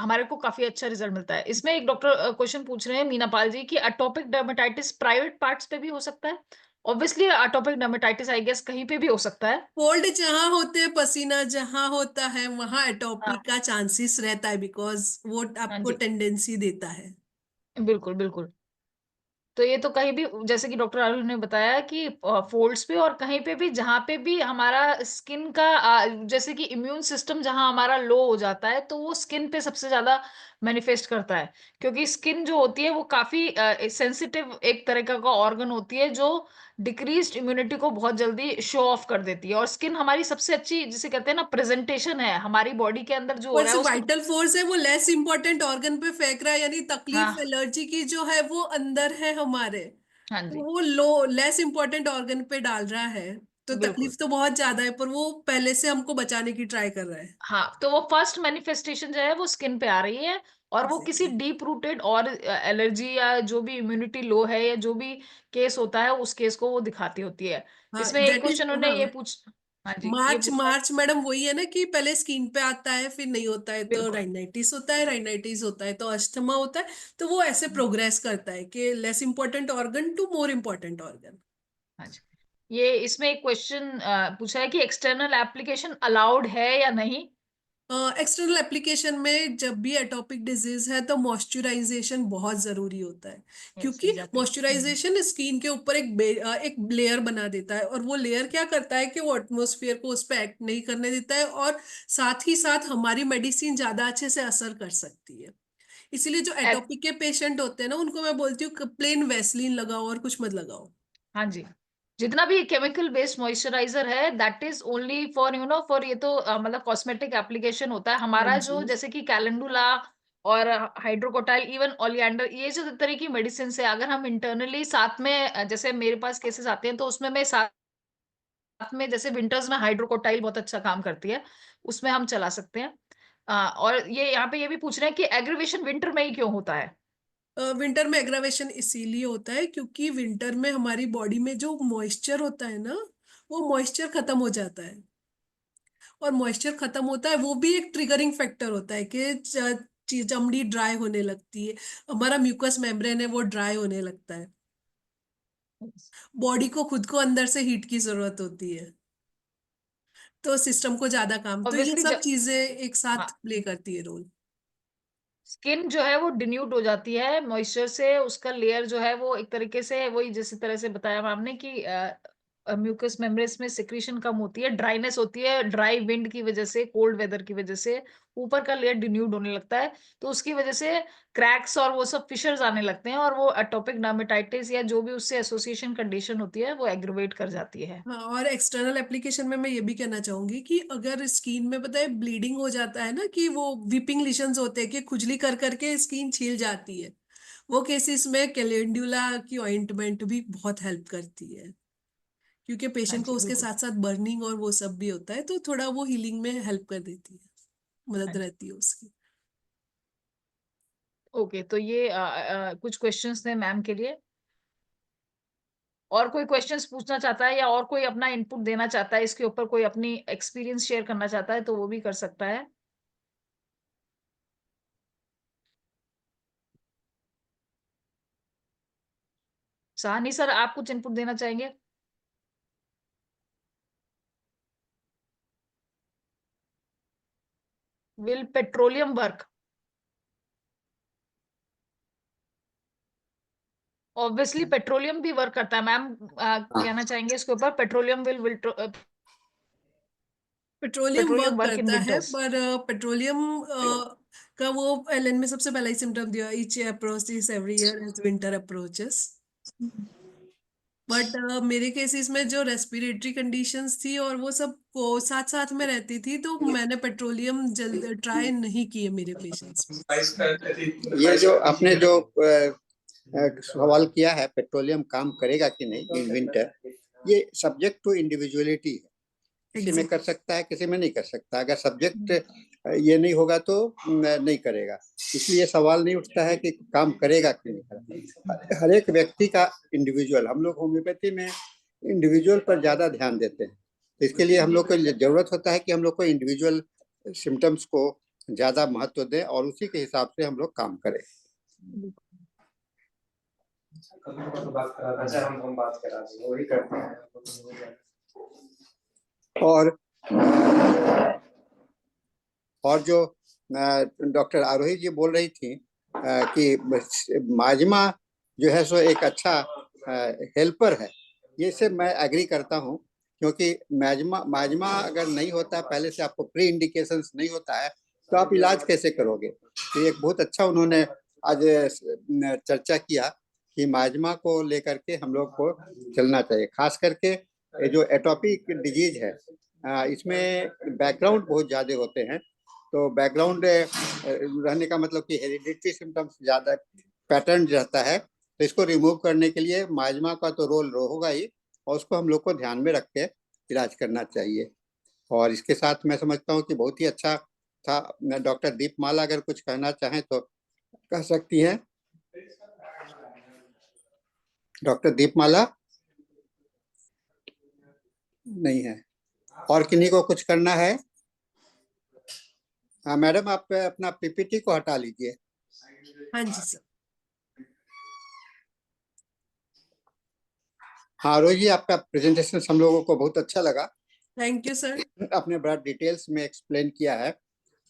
[SPEAKER 1] हमारे को काफ़ी अच्छा रिज़ल्ट मिलता है। इसमें एक डॉक्टर क्वेश्चन पूछ रहे हैं, मीनापाल जी, कि एटोपिक डर्मेटाइटिस प्राइवेट पार्ट्स पे भी हो सकता है? Obviously atopic dermatitis I guess कहीं पे भी हो सकता है।
[SPEAKER 2] कोल्ड जहां होते हैं, पसीना जहां होता है, वहां एटोपी
[SPEAKER 1] हाँ,
[SPEAKER 2] का चांसेस रहता है, बिकॉज वो
[SPEAKER 1] हाँ
[SPEAKER 2] आपको
[SPEAKER 1] जी।
[SPEAKER 2] टेंडेंसी देता है।
[SPEAKER 1] बिल्कुल, बिल्कुल। तो ये तो कहीं भी, जैसे कि डॉक्टर आरुल ने बताया कि फोल्ड्स पे और कहीं पे भी, जहाँ पे भी हमारा स्किन का जैसे कि इम्यून सिस्टम जहाँ हमारा लो हो जाता है, तो वो स्किन पे सबसे ज्यादा मैनिफेस्ट करता है। क्योंकि स्किन जो होती है वो काफी सेंसिटिव एक तरह का ऑर्गन होती है, जो डिक्रीज्ड इम्यूनिटी को बहुत जल्दी शो ऑफ कर देती है। और स्किन हमारी सबसे अच्छी, जिसे कहते हैं ना, प्रेजेंटेशन है हमारी बॉडी के अंदर जो हो
[SPEAKER 2] ऊपर
[SPEAKER 1] रहा
[SPEAKER 2] से
[SPEAKER 1] है उसको।
[SPEAKER 2] वाइटल फोर्स है, वो लेस इंपॉर्टेंट ऑर्गन पे फेंक रहा है, यानी तकलीफ
[SPEAKER 1] हाँ,
[SPEAKER 2] एलर्जी की जो है वो अंदर है हमारे,
[SPEAKER 1] हाँ
[SPEAKER 2] तो
[SPEAKER 1] जी,
[SPEAKER 2] वो लो लेस इंपॉर्टेंट ऑर्गन पे डाल रहा है। तो
[SPEAKER 1] बिल्कुल।
[SPEAKER 2] तकलीफ तो बहुत ज्यादा है, पर वो पहले से हमको बचाने की ट्राई कर रहा है।
[SPEAKER 1] हाँ, तो वो फर्स्ट मैनिफेस्टेशन जो है वो स्किन पे आ रही है। और वो किसी
[SPEAKER 2] एग्जैक्टली।
[SPEAKER 1] डीप रूटेड और एलर्जी या जो भी इम्यूनिटी लो है या जो भी केस होता है, उस केस को वो दिखाती होती है।
[SPEAKER 2] हाँ,
[SPEAKER 1] इसमें एक
[SPEAKER 2] दैट इज।
[SPEAKER 1] क्वेश्चन उन्होंने
[SPEAKER 2] हाँ,
[SPEAKER 1] ये पूछ हाँ जी, ये
[SPEAKER 2] मार्च
[SPEAKER 1] पूछा है।
[SPEAKER 2] मार्च मैडम वही है ना कि पहले स्किन पे आता है, फिर नहीं होता है तो
[SPEAKER 1] बिल्कुल।
[SPEAKER 2] राइनाइटिस होता है, राइनाइटिस होता है तो अस्थमा होता है। तो वो ऐसे प्रोग्रेस करता है कि less important organ to more important organ.
[SPEAKER 1] हाँ जी। ये इसमें एक क्वेश्चन पूछा है कि एक्सटर्नल एप्लीकेशन अलाउड है या नहीं।
[SPEAKER 2] एक्सटर्नल एप्लीकेशन में जब भी एटॉपिक डिजीज है तो मॉइस्चराइजेशन बहुत जरूरी होता है,
[SPEAKER 1] यस,
[SPEAKER 2] क्योंकि
[SPEAKER 1] एग्जैक्टली।
[SPEAKER 2] मॉइस्चराइजेशन स्किन के ऊपर एक लेयर बना देता है, और वो लेयर क्या करता है कि वो एटमॉस्फेयर को उस पर एक्ट नहीं करने देता है, और साथ ही साथ हमारी मेडिसिन ज्यादा अच्छे से असर कर सकती है। इसीलिए जो एटॉपिक के पेशेंट होते हैं ना, उनको मैं बोलती हूँ प्लेन वेसलीन लगाओ और कुछ मत लगाओ।
[SPEAKER 1] हाँ जी। जितना भी केमिकल बेस्ड मॉइस्चराइजर है, that is only for for, ये तो मतलब कॉस्मेटिक एप्लीकेशन होता है
[SPEAKER 2] हाँ
[SPEAKER 1] हमारा,
[SPEAKER 2] जी।
[SPEAKER 1] जो जैसे कि कैलेंडुला और हाइड्रोकोटाइल, इवन ओलियंडर, ये जो तरह की मेडिसिन है, अगर हम इंटरनली साथ में जैसे मेरे पास केसेस आते हैं, तो उसमें मैं साथ में, जैसे विंटर्स में हाइड्रोकोटाइल बहुत अच्छा काम करती है, उसमें हम चला सकते हैं। और ये यहाँ पे ये भी पूछ रहे हैं कि एग्रीवेशन विंटर में ही क्यों होता है।
[SPEAKER 2] विंटर में एग्रावेशन इसीलिए होता है क्योंकि विंटर में हमारी बॉडी में जो मॉइस्चर होता है ना, वो मॉइस्चर खत्म हो जाता है। और मॉइस्चर खत्म होता है, वो भी एक ट्रिगरिंग फैक्टर होता है कि चमड़ी ड्राई होने लगती है, हमारा म्यूकस मेम्ब्रेन है वो ड्राई होने लगता है। बॉडी को खुद को अंदर से हीट की जरूरत होती है, तो सिस्टम को ज्यादा काम, तो ये
[SPEAKER 1] ऑब्वियसली
[SPEAKER 2] सब
[SPEAKER 1] जब,
[SPEAKER 2] चीजें एक साथ
[SPEAKER 1] हाँ,
[SPEAKER 2] प्ले करती है रोल।
[SPEAKER 1] स्किन जो है वो डिन्यूट हो जाती है मॉइस्चर से, उसका लेयर जो है वो एक तरीके से वही, जिस तरह से बताया मैम ने, कि म्यूकस मेम्ब्रेन्स में सिक्रीशन कम होती है, ड्राइनेस होती है, ड्राई विंड की वजह से, कोल्ड वेदर की वजह से ऊपर का लेयर डिन्यूट होने लगता है। तो उसकी वजह से क्रैक्स और वो सब फिशर्स आने लगते हैं, और वो एटोपिक डर्मेटाइटिस या जो भी उससे एसोसिएशन कंडीशन होती है वो एग्रवेट कर जाती है।
[SPEAKER 2] हाँ, और एक्सटर्नल एप्लीकेशन में मैं ये भी कहना चाहूंगी कि अगर स्किन में पता है ब्लीडिंग हो जाता है ना, कि वो वीपिंग लिशंस होते हैं कि खुजली कर करके स्किन छील जाती है, वो केसेस में कैलेंडुला की ऑइंटमेंट भी बहुत हेल्प करती है, क्योंकि
[SPEAKER 1] हाँ
[SPEAKER 2] पेशेंट को
[SPEAKER 1] जी,
[SPEAKER 2] उसके
[SPEAKER 1] बिल्कुल।
[SPEAKER 2] साथ साथ बर्निंग और वो सब भी होता है, तो थोड़ा वो हीलिंग में हेल्प कर देती है,
[SPEAKER 1] हाँ
[SPEAKER 2] मदद
[SPEAKER 1] जी।
[SPEAKER 2] रहती है उसकी।
[SPEAKER 1] ओके, तो ये कुछ क्वेश्चंस थे मैम के लिए। और कोई क्वेश्चंस पूछना चाहता है, या और कोई अपना इनपुट देना चाहता है इसके ऊपर, कोई अपनी एक्सपीरियंस शेयर करना चाहता है, तो वो भी कर सकता है। साहनी सर, आप कुछ इनपुट देना चाहेंगे? Will petroleum work? Obviously petroleum भी वर्क करता है मैम।
[SPEAKER 3] हाँ,
[SPEAKER 1] कहना चाहेंगे इसके ऊपर, petroleum will
[SPEAKER 2] petroleum
[SPEAKER 1] petroleum
[SPEAKER 2] work
[SPEAKER 1] work in
[SPEAKER 2] करता है,
[SPEAKER 1] विंटर्स।
[SPEAKER 2] पर पेट्रोलियम का वो एलन में सबसे पहला ही सिम्टम दिया, each approach this every year as winter approaches. But मेरे केसेस में जो रेस्पिरेटरी कंडीशंस थी और वो सब को साथ साथ में रहती थी, तो मैंने पेट्रोलियम जल्द ट्राई नहीं किए मेरे पेशेंट्स में।
[SPEAKER 3] ये जो आपने जो सवाल किया है, पेट्रोलियम काम करेगा कि नहीं इन विंटर, ये सब्जेक्ट टू इंडिविजुअलिटी है। किसी में कर सकता है, किसी में नहीं कर सकता। अगर सब्जेक्ट ये नहीं होगा तो नहीं करेगा। इसलिए सवाल नहीं उठता है कि काम करेगा कि नहीं करेगा। हर एक व्यक्ति का इंडिविजुअल, हम लोग होम्योपैथी में इंडिविजुअल पर ज्यादा ध्यान देते हैं। इसके लिए हम लोग को जरूरत होता है कि हम लोग को इंडिविजुअल सिम्टम्स को ज्यादा महत्व दें और उसी के हिसाब से हम लोग काम करें। हम बात करा देंगे, वही करते हैं। और जो डॉक्टर आरोही जी बोल रही थी कि माजमा जो है सो एक अच्छा हेल्पर है, ये से मैं एग्री करता हूँ। क्योंकि माजमा अगर नहीं होता, पहले से आपको प्री इंडिकेशंस नहीं होता है, तो आप इलाज कैसे करोगे। तो एक बहुत अच्छा उन्होंने आज चर्चा किया कि माजमा को लेकर के हम लोग को चलना चाहिए। खास करके जो एटोपिक डिजीज है, इसमें बैकग्राउंड बहुत ज्यादा होते हैं। तो बैकग्राउंड रहने का मतलब कि हेरिडिटरी सिम्टम्स ज्यादा पैटर्न रहता है। तो इसको रिमूव करने के लिए माजमा का तो रोल होगा ही, और उसको हम लोग को ध्यान में रख के इलाज करना चाहिए। और इसके साथ मैं समझता हूँ कि बहुत ही अच्छा था। डॉक्टर दीपमाला अगर कुछ कहना चाहें तो कह सकती हैं। डॉक्टर दीपमाला नहीं है। और किन्हीं को कुछ करना है? हाँ मैडम, आप अपना पीपीटी को हटा लीजिए।
[SPEAKER 2] हाँ जी सर।
[SPEAKER 3] हाँ रोजी, आपका प्रेजेंटेशन हम लोगों को बहुत अच्छा लगा।
[SPEAKER 2] Thank you sir.
[SPEAKER 3] आपने बड़ा डिटेल्स में एक्सप्लेन किया है,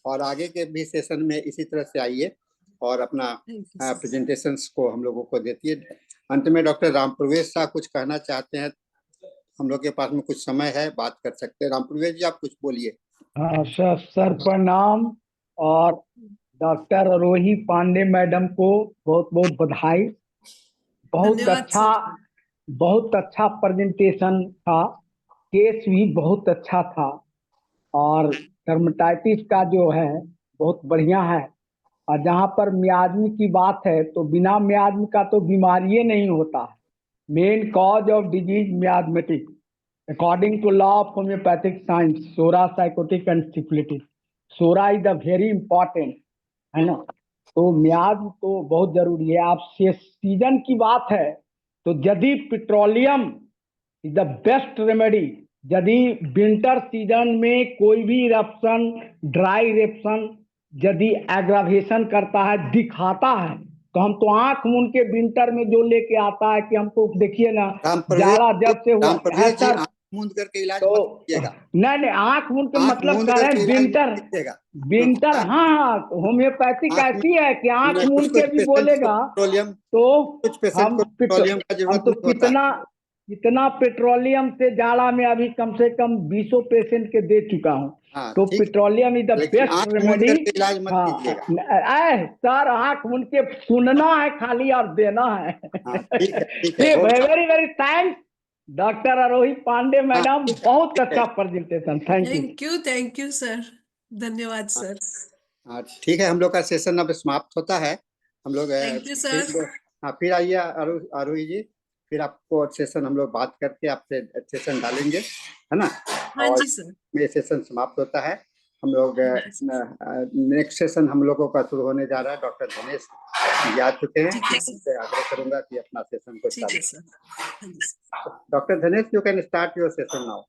[SPEAKER 3] और आगे के भी सेशन में इसी तरह से आइए और अपना प्रेजेंटेशंस को हम लोगों को देती है। अंत में डॉक्टर राम प्रवेश शाह कुछ कहना चाहते हैं, हम लोग के पास में कुछ समय है, बात कर सकते हैं। राम प्रवेश जी, आप कुछ बोलिए।
[SPEAKER 4] हाँ सर प्रणाम। और डॉक्टर रोही पांडे मैडम को बहुत बहुत बधाई।
[SPEAKER 2] धन्यवाद सर।
[SPEAKER 4] बहुत अच्छा प्रेजेंटेशन था। केस भी बहुत अच्छा था। और डर्मेटाइटिस का जो है बहुत बढ़िया है। और जहाँ पर मियाज्मी की बात है, तो बिना मियाज्मी का तो बीमारी ही नहीं होता है। Main cause of disease miasmatic according to law of homeopathic science, psora sycotic and syphilitis. Psora is the very important, है ना। तो मियाज तो बहुत जरूरी है। आप सीजन की बात है, तो यदि petroleum is the best remedy. यदि विंटर सीजन में कोई भी इरप्शन, ड्राई इरप्शन यदि एग्रावेशन करता है, दिखाता है, तो हम तो आंख मूंद के विंटर में जो लेके आता है कि हमको देखिए ना, जाड़ा जब से हुआ है
[SPEAKER 3] जी,
[SPEAKER 4] सर।
[SPEAKER 3] आंख मूंद करके इलाज
[SPEAKER 4] तो
[SPEAKER 3] मत कीजिएगा।
[SPEAKER 4] नहीं आंख मूंद के
[SPEAKER 3] आंख
[SPEAKER 4] मतलब
[SPEAKER 3] मूंद
[SPEAKER 4] कह रहे
[SPEAKER 3] करके
[SPEAKER 4] हैं
[SPEAKER 3] इलाज मत
[SPEAKER 4] विंटर।
[SPEAKER 3] कीजिएगा।
[SPEAKER 4] विंटर हाँ, होम्योपैथिक
[SPEAKER 3] आंख
[SPEAKER 4] ऐसी है कि आंख
[SPEAKER 3] में
[SPEAKER 4] मूंद
[SPEAKER 3] कुछ
[SPEAKER 4] के
[SPEAKER 3] कुछ
[SPEAKER 4] भी
[SPEAKER 3] पेशेंट्स को
[SPEAKER 4] बोलेगा
[SPEAKER 3] पेट्रोलियम,
[SPEAKER 4] तो
[SPEAKER 3] कुछ पेशेंट को पेट्रोलियम का
[SPEAKER 4] हम
[SPEAKER 3] जरूरत
[SPEAKER 4] तो
[SPEAKER 3] नहीं होता है।
[SPEAKER 4] कितना पेट्रोलियम से जाड़ा में अभी कम से कम 20 पेशेंट के दे चुका हूँ।
[SPEAKER 3] हाँ
[SPEAKER 4] तो
[SPEAKER 3] ठीक
[SPEAKER 4] पेट्रोलियम इज द
[SPEAKER 3] है, लेकिन
[SPEAKER 4] बेस्ट
[SPEAKER 3] आंख मूंद
[SPEAKER 4] रेमेडी।
[SPEAKER 3] करके इलाज मत
[SPEAKER 4] हाँ
[SPEAKER 3] कीजिएगा।
[SPEAKER 4] सर, आंख मूंद के सुनना है खाली और देना है।
[SPEAKER 3] हाँ ठीक है, ठीक है,
[SPEAKER 4] ठीक,
[SPEAKER 3] हो गया।
[SPEAKER 4] वेरी वेरी थैंक्स डॉक्टर आरोही पांडे
[SPEAKER 3] हाँ
[SPEAKER 4] मैडम,
[SPEAKER 3] ठीक है,
[SPEAKER 4] बहुत
[SPEAKER 3] ठीक है।
[SPEAKER 4] अच्छा presentation. Thank you.
[SPEAKER 2] Thank you sir. धन्यवाद
[SPEAKER 3] हाँ
[SPEAKER 2] सर।
[SPEAKER 3] हाँ, ठीक है, हम लोग का सेशन अब समाप्त होता है। हम लोग
[SPEAKER 2] थैंक यू सर।
[SPEAKER 3] हाँ फिर आइए आरोही जी, फिर आपको सेशन हम लोग बात करके आपसे सेशन डालेंगे, है ना।
[SPEAKER 2] हाँ
[SPEAKER 3] और
[SPEAKER 2] जी सर।
[SPEAKER 3] ये सेशन समाप्त होता है। हम लोग
[SPEAKER 2] हाँ जी सर।
[SPEAKER 3] नेक्स्ट सेशन हम लोगों का शुरू होने जा रहा है। डॉक्टर दिनेश जी आ चुके हैं,
[SPEAKER 2] ठीक है
[SPEAKER 3] मैं
[SPEAKER 2] सर।
[SPEAKER 3] उनसे आग्रह करूंगा कि अपना सेशन को
[SPEAKER 2] ठीक
[SPEAKER 3] चालू
[SPEAKER 2] है सर। हाँ जी सर।
[SPEAKER 3] करें। Doctor Dinesh, you can start your session now.